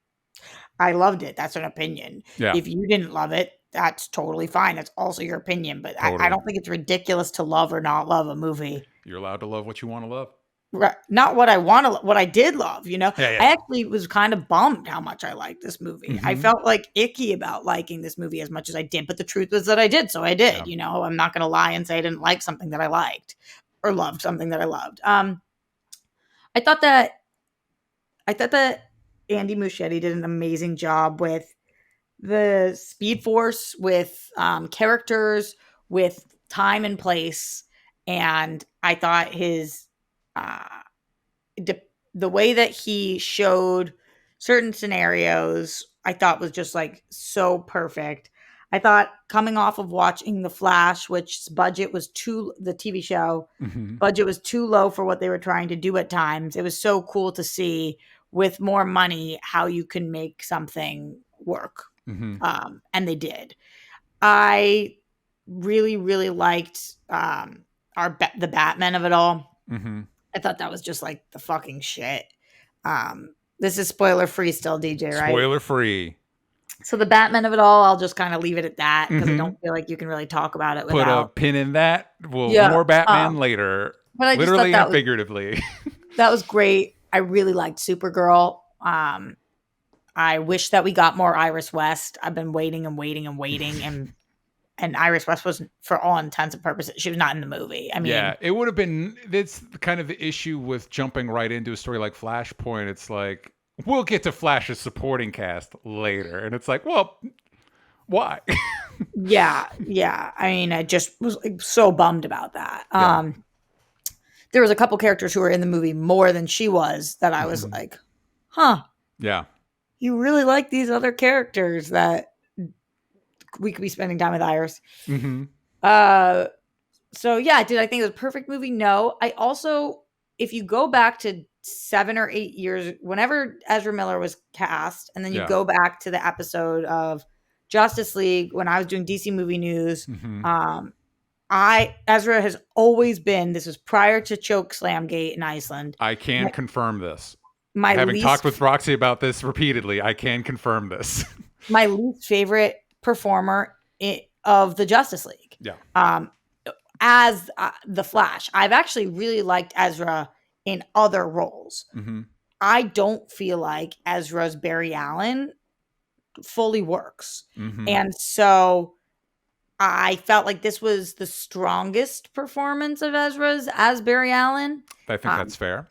I loved it. That's an opinion. Yeah. If you didn't love it, that's totally fine. That's also your opinion. But I Totally. don't think it's ridiculous to love or not love a movie. You're allowed to love what you want to love. Right. Not what I want to, what I did love, you know? Yeah, yeah. I actually was kind of bummed how much I liked this movie. I Mhm. felt like icky about liking this movie as much as I did, but the truth was that I did. So I did, Yeah. you know, I'm not going to lie and say I didn't like something that I liked or loved something that I loved. I thought that Andy Muschietti did an amazing job with the Speed Force, with characters, with time and place. And I thought his uh, the way that he showed certain scenarios, I thought was just like so perfect. I thought coming off of watching The Flash, which the TV show Mhm. budget was too low for what they were trying to do at times. It was so cool to see with more money how you can make something work. Mhm. And they did. I really, really liked the Batman of it all. Mhm. I thought that was just like the fucking shit. This is spoiler free still, DJ, right? Spoiler free. So the Batman of it all, I'll just kind of leave it at that because I Mhm. don't feel like you can really talk about it Put a without. pin in that. Well, Yeah, more Batman later. But I just thought Literally that and was figuratively. that was great. I really liked Supergirl. I wish that we got more Iris West. I've been waiting and waiting and waiting, and Iris West was, for all intents and purposes, she was not in the movie. I mean, Yeah, it would have been. That's kind of the issue with jumping right into a story like Flashpoint. It's like, we'll get to Flash's supporting cast later, and it's like, well, why? yeah. I mean, I just was like, so bummed about that. Yeah. There was a couple characters who were in the movie more than she was that I was like, huh, Yeah. you really like these other characters that we could be spending time with Iris. Mm-hmm. So yeah, did I think it was a perfect movie? No. I also, if you go back to 7 or 8 years, whenever Ezra Miller was cast, and then you go back to the episode of Justice League when I was doing DC Movie News, Mm-hmm. Ezra has always been, this was prior to Choke Slamgate in Iceland. I can confirm this. Having talked with Roxy about this repeatedly, I can confirm this. My least favorite performer of the Justice League. Yeah. As the Flash. I've actually really liked Ezra in other roles. Mm-hmm. I don't feel like Ezra's Barry Allen fully works. Mm-hmm. And so I felt like this was the strongest performance of Ezra's as Barry Allen. I think that's fair.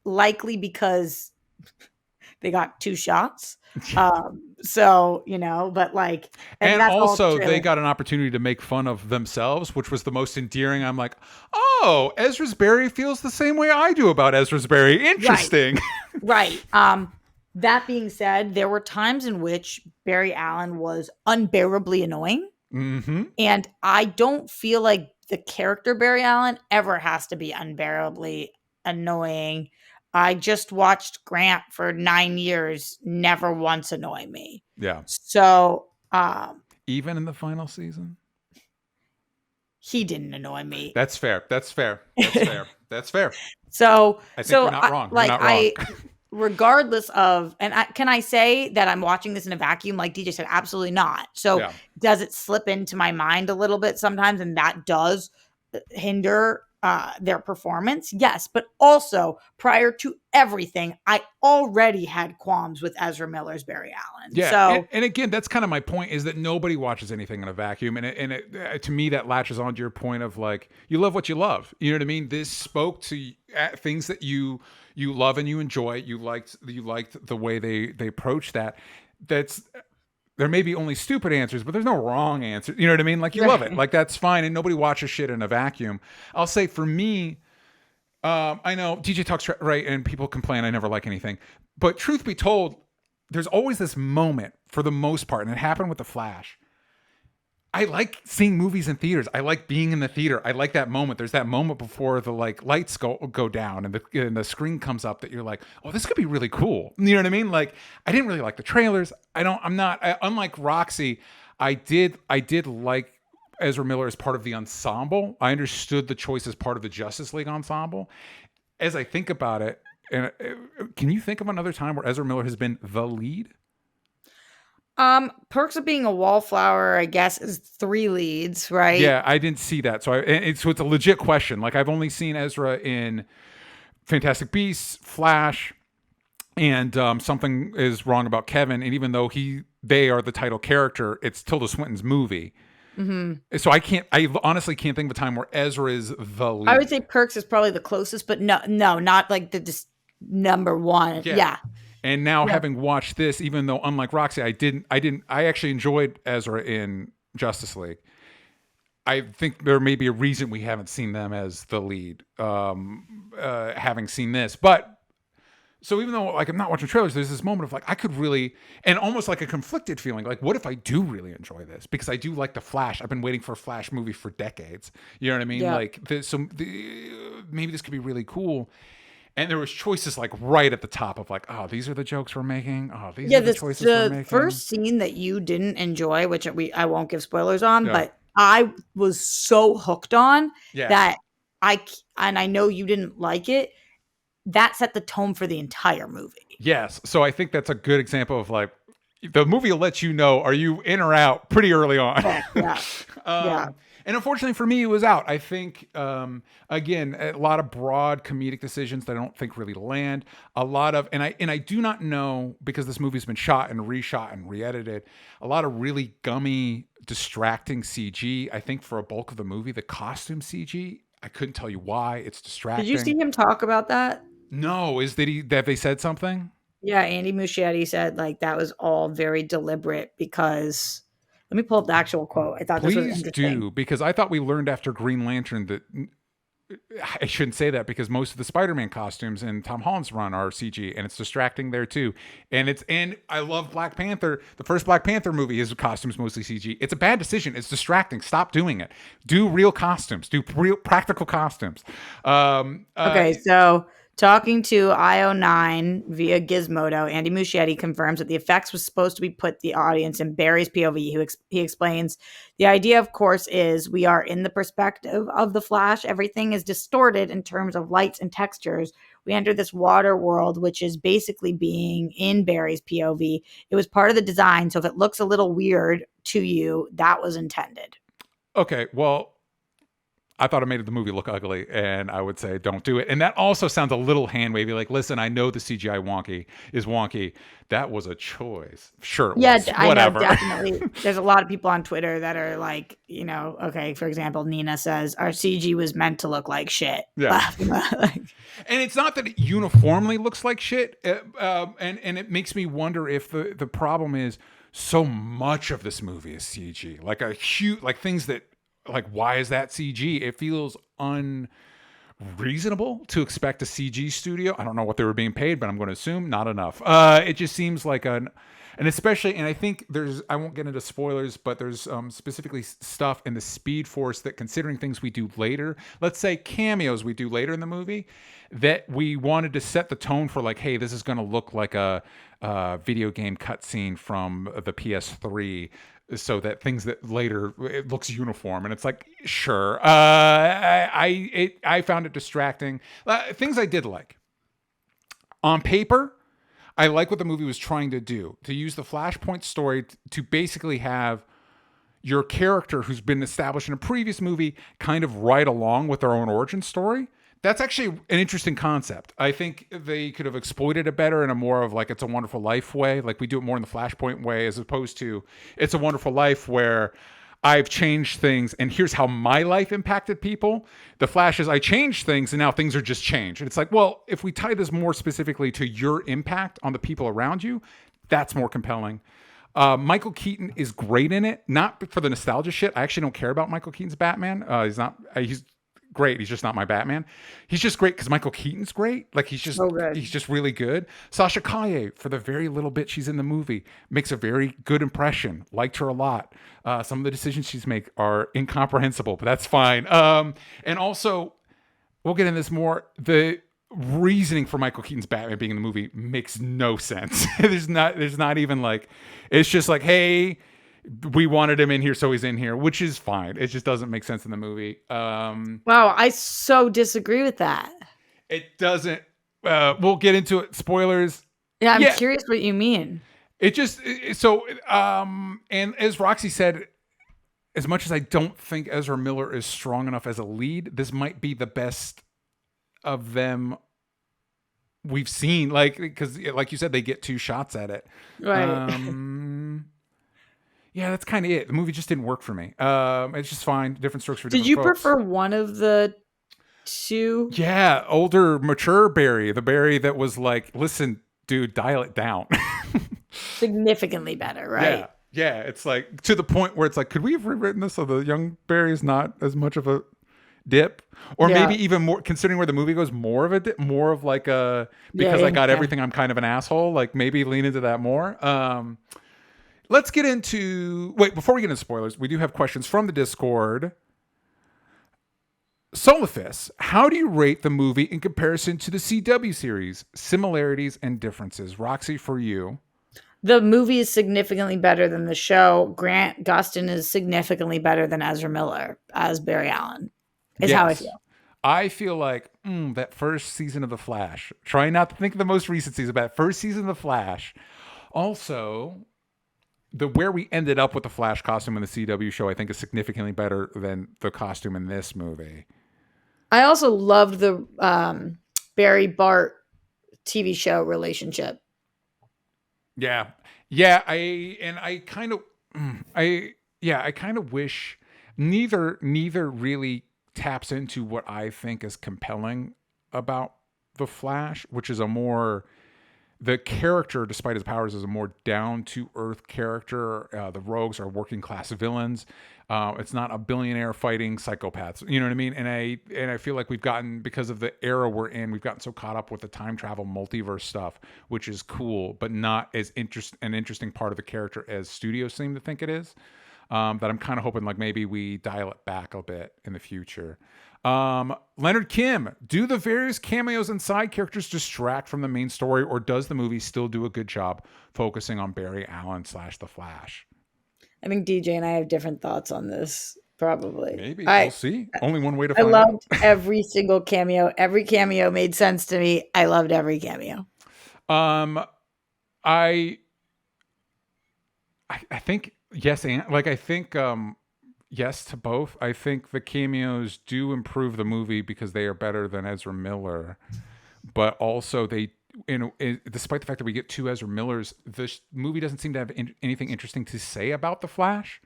Likely because they got 2 shots. So, you know, but like, and also they got an opportunity to make fun of themselves, which was the most endearing. I'm like, oh, Ezra's Barry feels the same way I do about Ezra's Barry. Interesting. Right. That being said, there were times in which Barry Allen was unbearably annoying. Mm-hmm. And I don't feel like the character Barry Allen ever has to be unbearably annoying. I just watched Grant for 9 years, never once annoy me. Yeah. So, even in the final season, he didn't annoy me. That's fair. That's fair. So, I think you're not wrong. Like, you're not wrong. Regardless of, and can I say that I'm watching this in a vacuum? Like DJ said, absolutely not. So, does it slip into my mind a little bit sometimes, and that does hinder their performance? Yes, but also prior to everything, I already had qualms with Ezra Miller's Barry Allen. Yeah, so and again, that's kind of my point, is that nobody watches anything in a vacuum, and to me that latches onto your point of like, you love what you love. You know what I mean? This spoke to things that you love and you enjoy. You liked the way they approach that. There may be only stupid answers, but there's no wrong answer. You know what I mean? Like, you love it. Like, that's fine. And nobody watches shit in a vacuum. I'll say for me, I know DJ talks right and people complain I never like anything. But truth be told, there's always this moment for the most part, and it happened with The Flash. I like seeing movies in theaters. I like being in the theater. I like that moment. There's that moment before the like lights go down and the screen comes up that you're like, oh, this could be really cool. You know what I mean? Like, I didn't really like the trailers. Unlike Roxy, I did like Ezra Miller as part of the ensemble. I understood the choice as part of the Justice League ensemble. As I think about it, and can you think of another time where Ezra Miller has been the lead? Perks of Being a Wallflower, I guess, is 3 leads, right? Yeah, I didn't see that. So it's a legit question. Like, I've only seen Ezra in Fantastic Beasts, Flash, and Something Is Wrong About Kevin. And even though they are the title character, it's Tilda Swinton's movie. Mm-hmm. So I honestly can't think of a time where Ezra is the lead. I would say Perks is probably the closest, but no, not like the number one. Yeah. And now having watched this, even though unlike Roxy, I actually enjoyed Ezra in Justice League. I think there may be a reason we haven't seen them as the lead, having seen this. But so even though like I'm not watching trailers, there's this moment of like I could really, and almost like a conflicted feeling, like what if I do really enjoy this? Because I do like the Flash. I've been waiting for a Flash movie for decades. You know what I mean? Yeah. Like maybe this could be really cool. And there was choices like right at the top of like, oh, these are the jokes we're making. Oh, these are the choices we're making. The first scene that you didn't enjoy, which I won't give spoilers on, but I was so hooked on that I know you didn't like it. That set the tone for the entire movie. Yes. So I think that's a good example of like, the movie will let you know, are you in or out pretty early on. Yeah. And unfortunately for me, it was out. I think, again, a lot of broad comedic decisions that I don't think really land. A lot of, and I do not know, because this movie's been shot and reshot and re-edited, a lot of really gummy, distracting CG. I think for a bulk of the movie, the costume CG, I couldn't tell you why. It's distracting. Did you see him talk about that? No. Have they said something? Yeah, Andy Muschietti said like that was all very deliberate because... Let me pull up the actual quote. I thought this was interesting. Please do, because I thought we learned after Green Lantern that I shouldn't say that because most of the Spider-Man costumes in Tom Holland's run are CG, and it's distracting there too. And I love Black Panther. The first Black Panther movie is costumes mostly CG. It's a bad decision. It's distracting. Stop doing it. Do real costumes. Do real practical costumes. Okay, so talking to IO9 via Gizmodo, Andy Muschietti confirms that the effects was supposed to be put the audience in Barry's POV. He explains, the idea, of course, is we are in the perspective of the Flash. Everything is distorted in terms of lights and textures. We enter this water world, which is basically being in Barry's POV. It was part of the design, so if it looks a little weird to you, that was intended. Okay, well, I thought it made the movie look ugly, and I would say don't do it. And that also sounds a little hand-wavy, like, listen, I know the CGI is wonky. That was a choice. Sure it was. Whatever. I know, definitely. There's a lot of people on Twitter that are like, okay, for example, Nina says, our CG was meant to look like shit. Yeah. And it's not that it uniformly looks like shit, and it makes me wonder if the problem is so much of this movie is CG. Like a huge, like things that, like, why is that CG? It feels unreasonable to expect a CG studio. I don't know what they were being paid, but I'm going to assume not enough. It just seems like and especially, and I think I won't get into spoilers, but there's specifically stuff in the Speed Force that, considering things we do later, let's say cameos we do later in the movie, that we wanted to set the tone for like, hey, this is going to look like a video game cutscene from the PS3. So that things that later it looks uniform, and it's like, sure. I found it distracting. Things I did like on paper, I like what the movie was trying to do, to use the Flashpoint story to basically have your character who's been established in a previous movie kind of ride along with their own origin story. That's actually an interesting concept. I think they could have exploited it better in a more of like It's a Wonderful Life way. Like we do it more in the Flashpoint way, as opposed to It's a Wonderful Life where I've changed things and here's how my life impacted people. The Flash is I changed things and now things are just changed. And it's like, well, if we tie this more specifically to your impact on the people around you, that's more compelling. Michael Keaton is great in it, not for the nostalgia shit. I actually don't care about Michael Keaton's Batman. He's great. He's just not my Batman. He's just great because Michael Keaton's great. Like he's So good. just really good. Sasha Calle, for the very little bit she's in the movie, makes a very good impression. Liked her a lot. Some of the decisions she's make are incomprehensible, but that's fine. And also, we'll get into this more. The reasoning for Michael Keaton's Batman being in the movie makes no sense. There's not even like, it's just like, hey, we wanted him in here, so he's in here, which is fine. It just doesn't make sense in the movie. Wow, I so disagree with that. It doesn't. We'll get into it. Spoilers. Yeah, I'm curious what you mean. It just and as Roxy said, as much as I don't think Ezra Miller is strong enough as a lead, this might be the best of them we've seen. Like, because like you said, they get 2 shots at it. Right. Yeah, that's kind of it. The movie just didn't work for me. It's just fine. Different strokes for different Did you folks. prefer one of the 2? Yeah, older, mature Barry. The Barry that was like, listen, dude, dial it down. Significantly better, right? Yeah. It's like to the point where it's like, could we have rewritten this so the young Barry is not as much of a dip? Or maybe even more, considering where the movie goes, more of a dip, more of like a, because I got everything, I'm kind of an asshole. Like maybe lean into that more. Let's get into... Wait, before we get into spoilers, we do have questions from the Discord. Solifus, how do you rate the movie in comparison to the CW series? Similarities and differences. Roxy, for you. The movie is significantly better than the show. Grant Gustin is significantly better than Ezra Miller as Barry Allen, is how I feel. I feel like that first season of The Flash. Try not to think of the most recent season, but that first season of The Flash. Also... where we ended up with the Flash costume in the CW show, I think, is significantly better than the costume in this movie. I also loved the Barry Bart TV show relationship. Yeah. I kind of wish neither really taps into what I think is compelling about the Flash, which is the character, despite his powers, is a more down-to-earth character. The rogues are working-class villains. It's not a billionaire fighting psychopaths. You know what I mean? And I feel like we've gotten, because of the era we're in, we've gotten so caught up with the time travel multiverse stuff, which is cool, but not as an interesting part of the character as studios seem to think it is. That I'm kind of hoping like maybe we dial it back a bit in the future. Leonard Kim, do the various cameos and side characters distract from the main story, or does the movie still do a good job focusing on Barry Allen / The Flash? I think DJ and I have different thoughts on this, probably. Maybe. We'll see. Only one way to find out. I loved every single cameo. Every cameo made sense to me. I loved every cameo. I think yes, and like I think yes to both. I think the cameos do improve the movie because they are better than Ezra Miller, but also they, despite the fact that we get 2 Ezra Millers, the movie doesn't seem to have anything interesting to say about the Flash.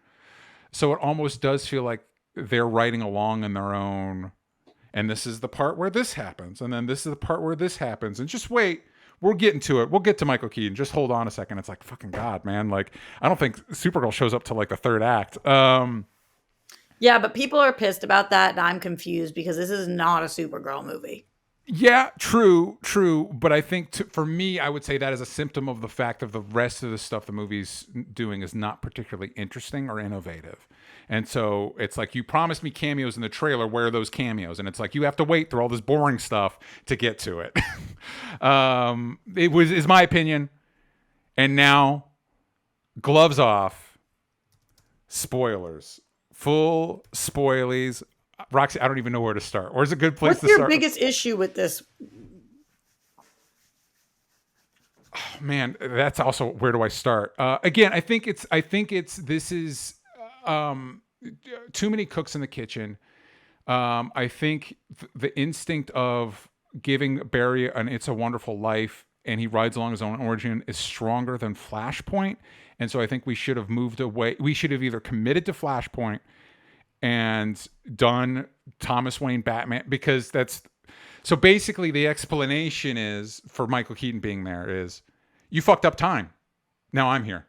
So it almost does feel like they're writing along in their own. And this is the part where this happens, and then this is the part where this happens, and just wait. We're getting to it. We'll get to Michael Keaton. Just hold on a second. It's like, fucking God, man. Like, I don't think Supergirl shows up till like the 3rd act. Yeah, but people are pissed about that, and I'm confused because this is not a Supergirl movie. Yeah, true. But I think for me, I would say that is a symptom of the fact that the rest of the stuff the movie's doing is not particularly interesting or innovative. And so it's like, you promised me cameos in the trailer. Where are those cameos? And it's like, you have to wait through all this boring stuff to get to it. Is my opinion. And now, gloves off. Spoilers. Full spoilies. Roxy, I don't even know where to start. Where's a good place to start? What's your biggest issue with this? Oh, man, that's also, where do I start? Again, I think this is too many cooks in the kitchen. I think the instinct of giving Barry an It's a Wonderful Life and he rides along his own origin is stronger than Flashpoint. And so I think we should have moved away. We should have either committed to Flashpoint and done Thomas Wayne Batman, because that's, so basically the explanation is for Michael Keaton being there is, you fucked up time. Now I'm here.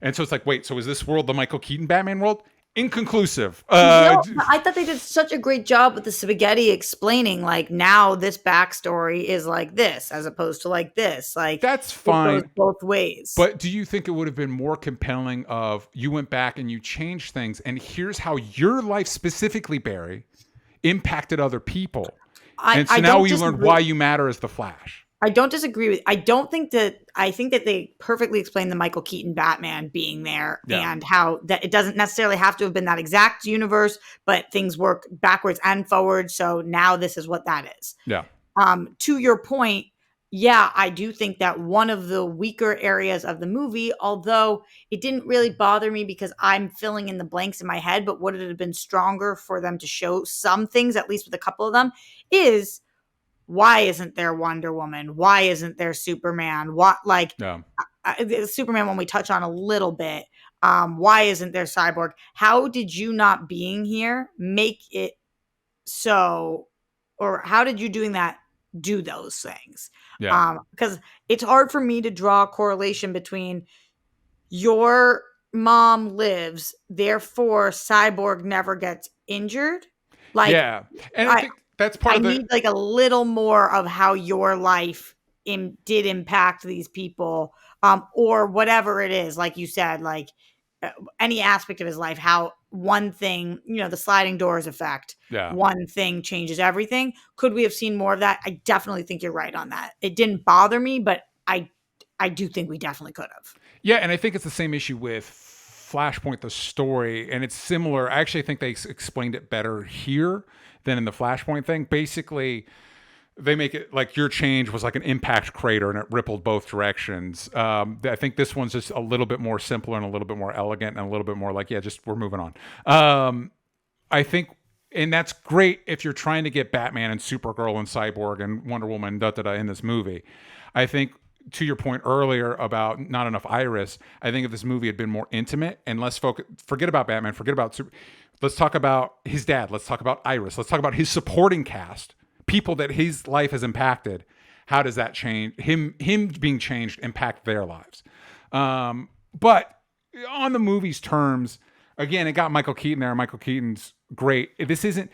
And so it's like, wait, so is this world the Michael Keaton Batman world? Inconclusive. No, I thought they did such a great job with the spaghetti explaining, like, now this backstory is like this as opposed to like this. Like, That's it goes fine. both ways. But do you think it would have been more compelling of you went back and you changed things and here's how your life specifically, Barry, impacted other people? And so I now don't we learned disagree. why you matter as the Flash. I don't disagree with. I don't think that. I think that they perfectly explained the Michael Keaton Batman being there Yeah. and how that it doesn't necessarily have to have been that exact universe, but things work backwards and forwards. So now this is what that is. Yeah. To your point, yeah, I do think that one of the weaker areas of the movie, although it didn't really bother me because I'm filling in the blanks in my head, but would it have been stronger for them to show some things, at least with a couple of them, is why isn't there Wonder Woman? Why isn't there Superman? What, like, Yeah. the Superman one we touch on a little bit. Why isn't there Cyborg? How did you not being here make it so, or how did you doing that do those things? Yeah. Because it's hard for me to draw a correlation between your mom lives, therefore Cyborg never gets injured. Like, Yeah. And I I think that's part I of the need like a little more of how your life did impact these people, or whatever it is. Like you said, like, any aspect of his life, how one thing, the sliding doors effect, yeah. one thing changes everything. Could we have seen more of that? I definitely think you're right on that. It didn't bother me, but I do think we definitely could have. Yeah, and I think it's the same issue with Flashpoint, the story, and it's similar. I actually think they explained it better here than in the Flashpoint thing. Basically, they make it like your change was like an impact crater and it rippled both directions. I think this one's just a little bit more simpler and a little bit more elegant and a little bit more like, yeah, just we're moving on. I think, and that's great if you're trying to get Batman and Supergirl and Cyborg and Wonder Woman in this movie. I think to your point earlier about not enough Iris, I think if this movie had been more intimate and less focus, forget about Batman, forget about let's talk about his dad. Let's talk about Iris. Let's talk about his supporting cast, people that his life has impacted. How does that change him being changed impact their lives? But on the movie's terms, again, it got Michael Keaton there. Michael Keaton's great. This isn't.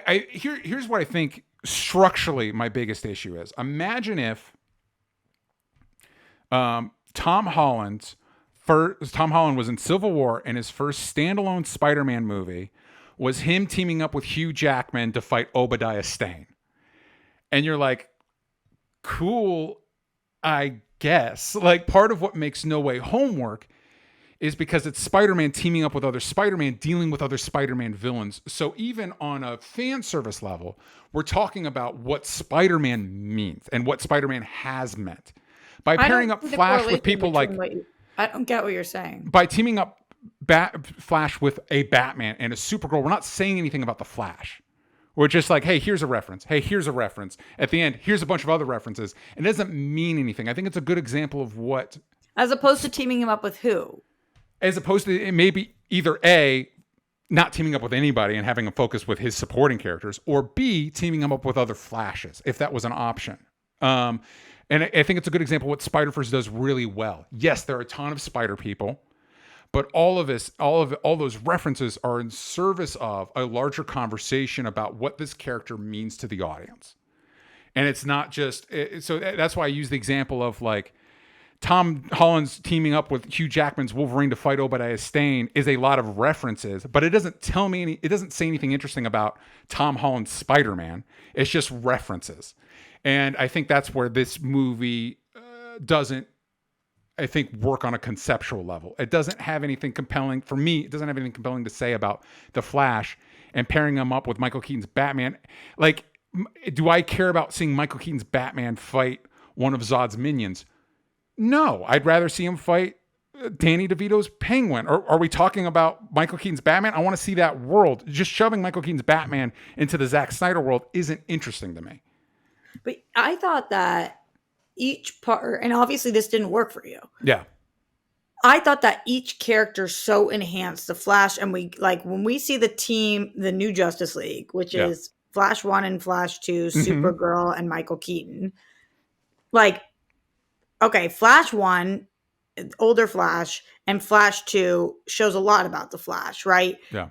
Here's what I think structurally my biggest issue is. Imagine if Tom Holland was in Civil War, and his first standalone Spider-Man movie was him teaming up with Hugh Jackman to fight Obadiah Stane. And you're like, cool, I guess. Like, part of what makes No Way Home work is because it's Spider-Man teaming up with other Spider-Man, dealing with other Spider-Man villains. So even on a fan service level, we're talking about what Spider-Man means and what Spider-Man has meant. By pairing up Flash with people like... I don't get what you're saying. By teaming up Flash with a Batman and a Supergirl, we're not saying anything about the Flash. We're just like, hey, here's a reference. Hey, here's a reference. At the end, here's a bunch of other references. It doesn't mean anything. I think it's a good example of what... As opposed to teaming him up with who? As opposed to it maybe either A, not teaming up with anybody and having a focus with his supporting characters, or B, teaming him up with other Flashes, if that was an option. And I think it's a good example of what Spider-Verse does really well. Yes, there are a ton of Spider people, but all those references are in service of a larger conversation about what this character means to the audience. And it's not just so that's why I use the example of like Tom Holland's teaming up with Hugh Jackman's Wolverine to fight Obadiah Stane is a lot of references, but it doesn't say anything interesting about Tom Holland's Spider-Man. It's just references. And I think that's where this movie doesn't, I think, work on a conceptual level. It doesn't have anything compelling, for me, it doesn't have anything compelling to say about The Flash, and pairing them up with Michael Keaton's Batman. Like, do I care about seeing Michael Keaton's Batman fight one of Zod's minions? No, I'd rather see him fight Danny DeVito's Penguin. Or are we talking about Michael Keaton's Batman? I want to see that world. Just shoving Michael Keaton's Batman into the Zack Snyder world isn't interesting to me. But I thought that each part, and obviously this didn't work for you. Yeah. I thought that each character so enhanced the Flash, and we like when we see the team, the new Justice League, which is Flash 1 and Flash 2, Supergirl and Michael Keaton. Like, okay, Flash 1 older Flash, and Flash 2 shows a lot about the Flash, right? Yeah.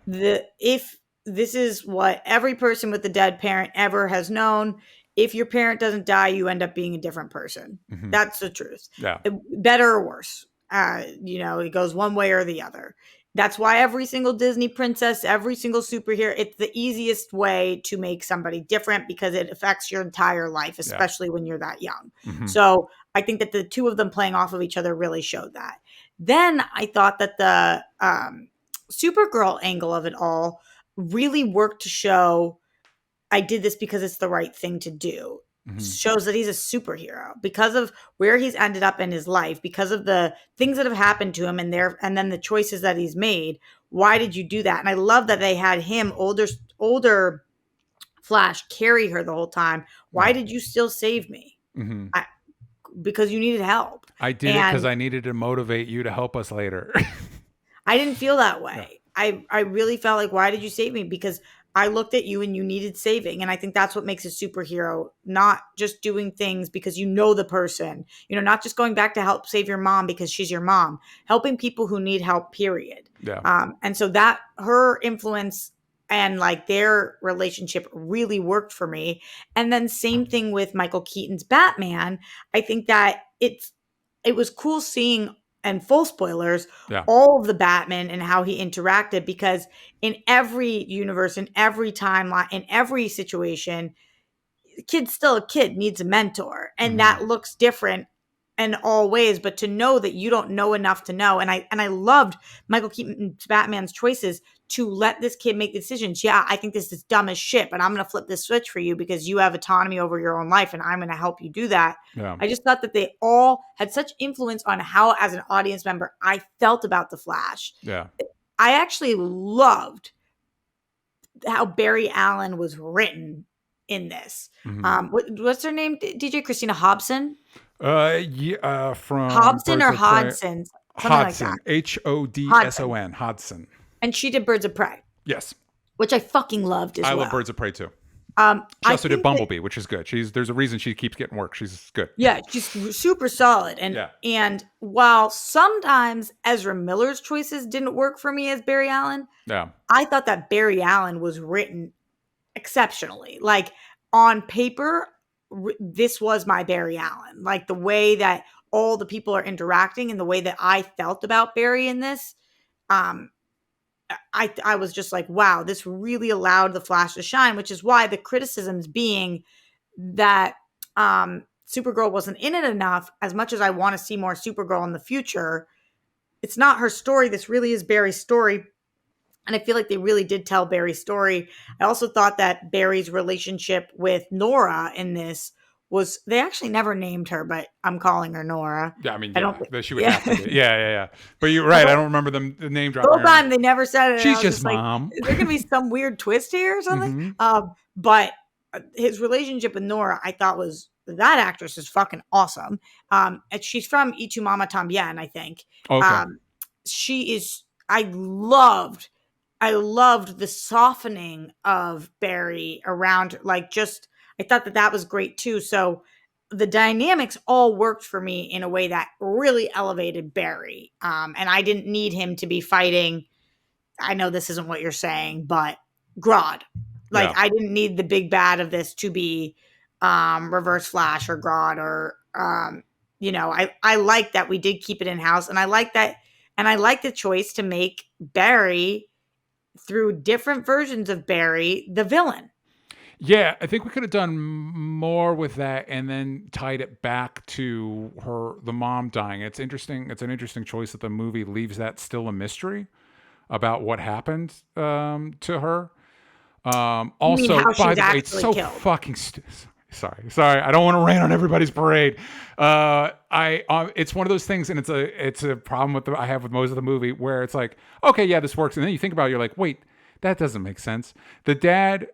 If this is what every person with a dead parent ever has known, if your parent doesn't die, you end up being a different person. Mm-hmm. That's the truth. Yeah. Better or worse. It goes one way or the other. That's why every single Disney princess, every single superhero, it's the easiest way to make somebody different because it affects your entire life, especially when you're that young. Mm-hmm. So I think that the two of them playing off of each other really showed that. Then I thought that the Supergirl angle of it all really worked to show I did this because it's the right thing to do. Mm-hmm. Shows that he's a superhero because of where he's ended up in his life, because of the things that have happened to him and then the choices that he's made. Why did you do that? And I love that they had him, older Flash, carry her the whole time. Why did you still save me? Mm-hmm. Because you needed help. I did it because I needed to motivate you to help us later. I didn't feel that way. No. I really felt like, why did you save me? Because I looked at you and you needed saving. And I think that's what makes a superhero, not just doing things because you know the person, not just going back to help save your mom because she's your mom, helping people who need help, period. Yeah. And so that her influence and like their relationship really worked for me. And then same thing with Michael Keaton's Batman. I think that it was cool seeing, and full spoilers, all of the Batman and how he interacted, because in every universe, in every timeline, in every situation, the kid's still a kid, needs a mentor. And that looks different in all ways. But to know that you don't know enough to know. And I loved Michael Keaton's Batman's choices to let this kid make decisions. Yeah, I think this is dumb as shit, but I'm going to flip this switch for you because you have autonomy over your own life and I'm going to help you do that. Yeah. I just thought that they all had such influence on how, as an audience member, I felt about the Flash. Yeah. I actually loved how Barry Allen was written in this. What's her name? DJ Christina Hobson? From Hobson or Hodson? Hodson. Like Hodson. Hodson. And she did Birds of Prey. Yes. Which I fucking loved as well. I love Birds of Prey too. She also did Bumblebee, which is good. There's a reason she keeps getting work. She's good. Yeah, she's super solid. And while sometimes Ezra Miller's choices didn't work for me as Barry Allen, I thought that Barry Allen was written exceptionally. Like on paper, this was my Barry Allen. Like the way that all the people are interacting and the way that I felt about Barry in this, I was just like, wow, this really allowed the Flash to shine, which is why the criticisms being that Supergirl wasn't in it enough. As much as I want to see more Supergirl in the future, it's not her story. This really is Barry's story. And I feel like they really did tell Barry's story. I also thought that Barry's relationship with Nora in this was, they actually never named her, but I'm calling her Nora. Yeah, I mean, she would have to be. Yeah. But you're right. I don't remember the name dropping. The whole time they never said it. She's just mom. Like, is there going to be some weird twist here or something? But his relationship with Nora, I thought that actress is fucking awesome. And she's from Y Tu Mama Tambien, I think. Okay. She is, I loved the softening of Barry around, like, just, I thought that was great too. So the dynamics all worked for me in a way that really elevated Barry. And I didn't need him to be fighting, I know this isn't what you're saying, but Grodd. Like, I didn't need the big bad of this to be Reverse Flash or Grodd or, I like that we did keep it in-house. And I like that. And I like the choice to make Barry, through different versions of Barry, the villain. Yeah, I think we could have done more with that and then tied it back to the mom dying. It's interesting. It's an interesting choice that the movie leaves that still a mystery about what happened to her. Also, by the way, it's so killed. Fucking sorry. I don't want to rain on everybody's parade. It's one of those things, and it's a problem I have with most of the movie where it's like, okay, yeah, this works, and then you think about it, you're like, wait, that doesn't make sense. The dad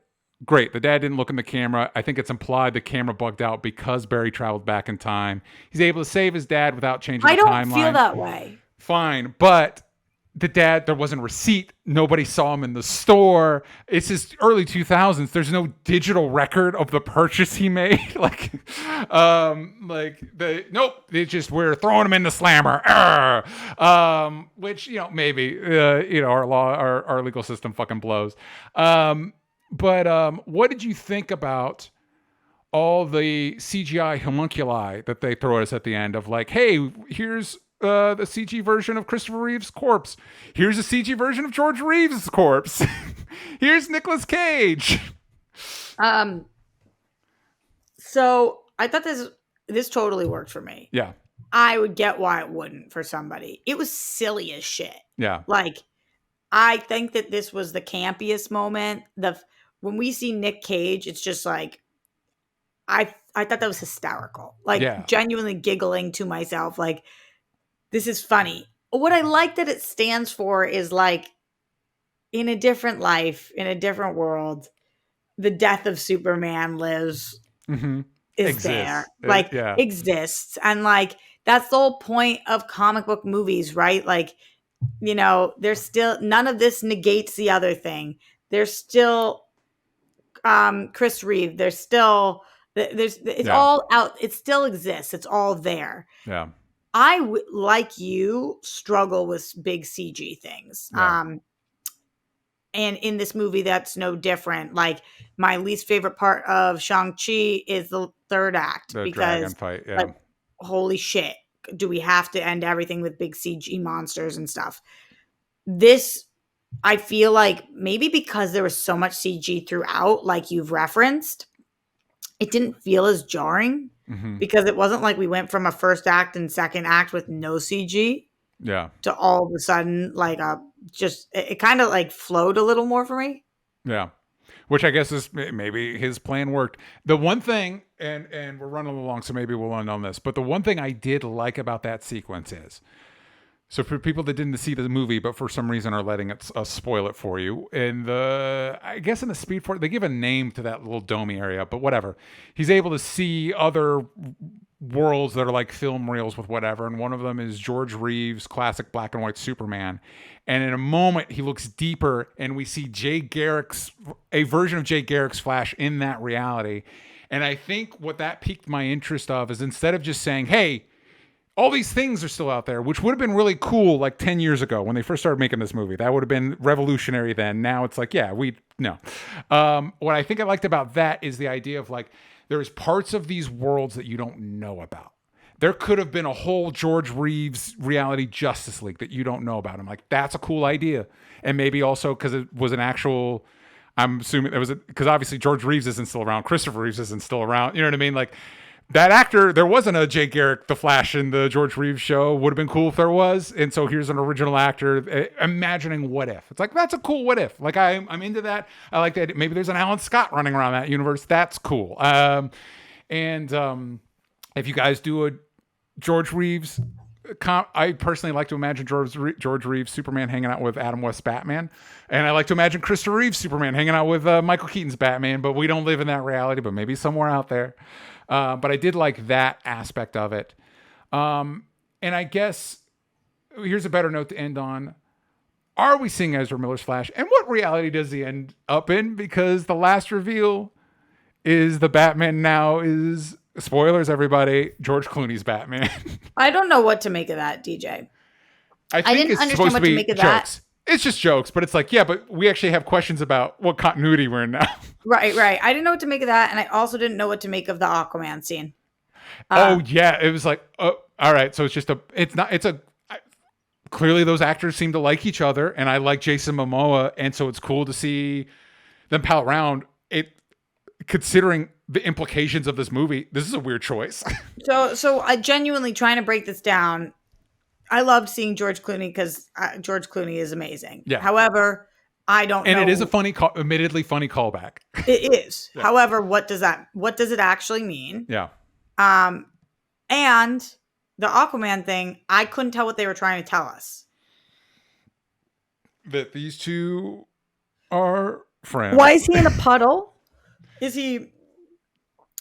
didn't look in the camera. I think it's implied the camera bugged out because Barry traveled back in time. He's able to save his dad without changing the timeline. I don't feel that way. Fine, but the dad, there wasn't a receipt. Nobody saw him in the store. It's just early 2000s. There's no digital record of the purchase he made. Nope. It's just, we're throwing him in the slammer. Which, maybe, our legal system fucking blows. But what did you think about all the CGI homunculi that they throw at us at the end of like, hey, here's the CG version of Christopher Reeve's corpse. Here's a CG version of George Reeves' corpse. Here's Nicolas Cage. So I thought this totally worked for me. Yeah. I would get why it wouldn't for somebody. It was silly as shit. Yeah. Like, I think that this was the campiest moment. When we see Nick Cage, it's just like, I thought that was hysterical. Like, genuinely giggling to myself. Like, this is funny. What I like that it stands for is like, in a different life, in a different world, the death of Superman lives, exists. There. Like, exists. And like, that's the whole point of comic book movies, right? Like, there's still, none of this negates the other thing. There's still Chris Reeve. There's still, it's all out. It still exists. It's all there. Yeah. Like you, struggle with big CG things. Yeah. And in this movie, that's no different. Like, my least favorite part of Shang-Chi is the third act. The because, dragon fight, yeah. Like, holy shit. Do we have to end everything with big CG monsters and stuff? This, I feel like, maybe because there was so much CG throughout, like you've referenced, it didn't feel as jarring. Because it wasn't like we went from a first act and second act with no CG. Yeah. To all of a sudden, like, it kind of like flowed a little more for me. Yeah. Which I guess is maybe his plan worked. The one thing, and we're running along, so maybe we'll end on this, but the one thing I did like about that sequence is, so for people that didn't see the movie, but for some reason are letting us spoil it for you, I guess in the Speed Force, they give a name to that little domey area, but whatever. He's able to see other worlds that are like film reels with whatever, and one of them is George Reeves' classic black and white Superman. And in a moment, he looks deeper, and we see a version of Jay Garrick's Flash in that reality. And I think what that piqued my interest of is, instead of just saying, hey, all these things are still out there, which would have been really cool like 10 years ago when they first started making this movie. That would have been revolutionary then. Now it's like, no. What I think I liked about that is the idea of like, there's parts of these worlds that you don't know about. There could have been a whole George Reeves reality Justice League that you don't know about. I'm like, that's a cool idea. And maybe also because it was an actual, I'm assuming it was, because obviously George Reeves isn't still around. Christopher Reeves isn't still around. You know what I mean? Like, that actor, there wasn't a Jay Garrick, the Flash in the George Reeves show. Would have been cool if there was. And so here's an original actor imagining what if. It's like, that's a cool what if. Like, I'm into that. I like that. Maybe there's an Alan Scott running around that universe. That's cool. If you guys do a George Reeves, I personally like to imagine George Reeves Superman hanging out with Adam West's Batman. And I like to imagine Christopher Reeves Superman hanging out with Michael Keaton's Batman. But we don't live in that reality, but maybe somewhere out there. But I did like that aspect of it. And I guess here's a better note to end on. Are we seeing Ezra Miller's Flash? And what reality does he end up in? Because the last reveal is the Batman now is, spoilers everybody, George Clooney's Batman. I don't know what to make of that, DJ. I think it's supposed to be jokes. It's just jokes, but it's like, yeah, but we actually have questions about what continuity we're in now. Right. I didn't know what to make of that, and I also didn't know what to make of the Aquaman scene. It was like, all right, so clearly those actors seem to like each other, and I like Jason Momoa, and so it's cool to see them pal around. Considering the implications of this movie, this is a weird choice. So I genuinely, trying to break this down, I loved seeing George Clooney because George Clooney is amazing. Yeah. However, I don't know. And it is a admittedly funny callback. It is. Yeah. However, what does it actually mean? Yeah. And the Aquaman thing, I couldn't tell what they were trying to tell us. That these two are friends. Why is he in a puddle?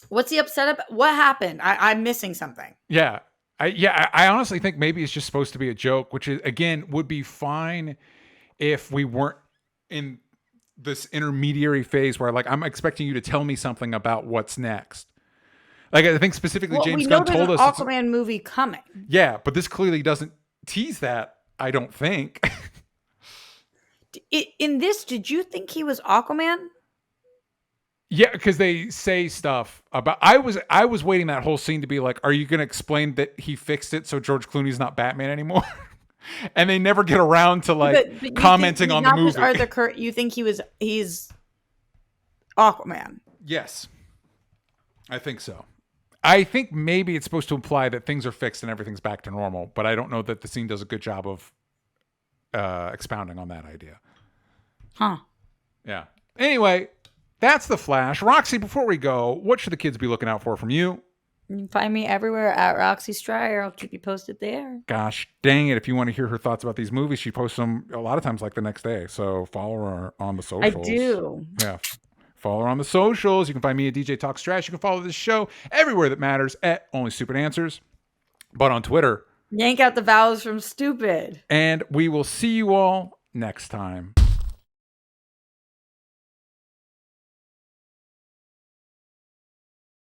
What's he upset about? What happened? I'm missing something. Yeah. I honestly think maybe it's just supposed to be a joke, which is again would be fine if we weren't in this intermediary phase where like I'm expecting you to tell me something about what's next. Like I think specifically Well, James we know Gunn there's told an us Aquaman movie coming. yeah, but this clearly doesn't tease that, I don't think. In this, did you think he was Aquaman? Yeah, because they say stuff about I was waiting that whole scene to be like, are you gonna explain that he fixed it so George Clooney's not Batman anymore? And they never get around to like But commenting on the not just movie. Arthur Curry. You think he's Aquaman? Yes. I think so. I think maybe it's supposed to imply that things are fixed and everything's back to normal, but I don't know that the scene does a good job of expounding on that idea. Huh. Yeah. Anyway, that's The Flash. Roxy, before we go, what should the kids be looking out for from you? You can find me everywhere at Roxy Stryer. I'll keep you posted there. Gosh dang it. If you want to hear her thoughts about these movies, she posts them a lot of times like the next day. So follow her on the socials. I do. Yeah. Follow her on the socials. You can find me at DJ Talks Trash. You can follow this show everywhere that matters at Only Stupid Answers. But on Twitter. Yank out the vowels from stupid. And we will see you all next time.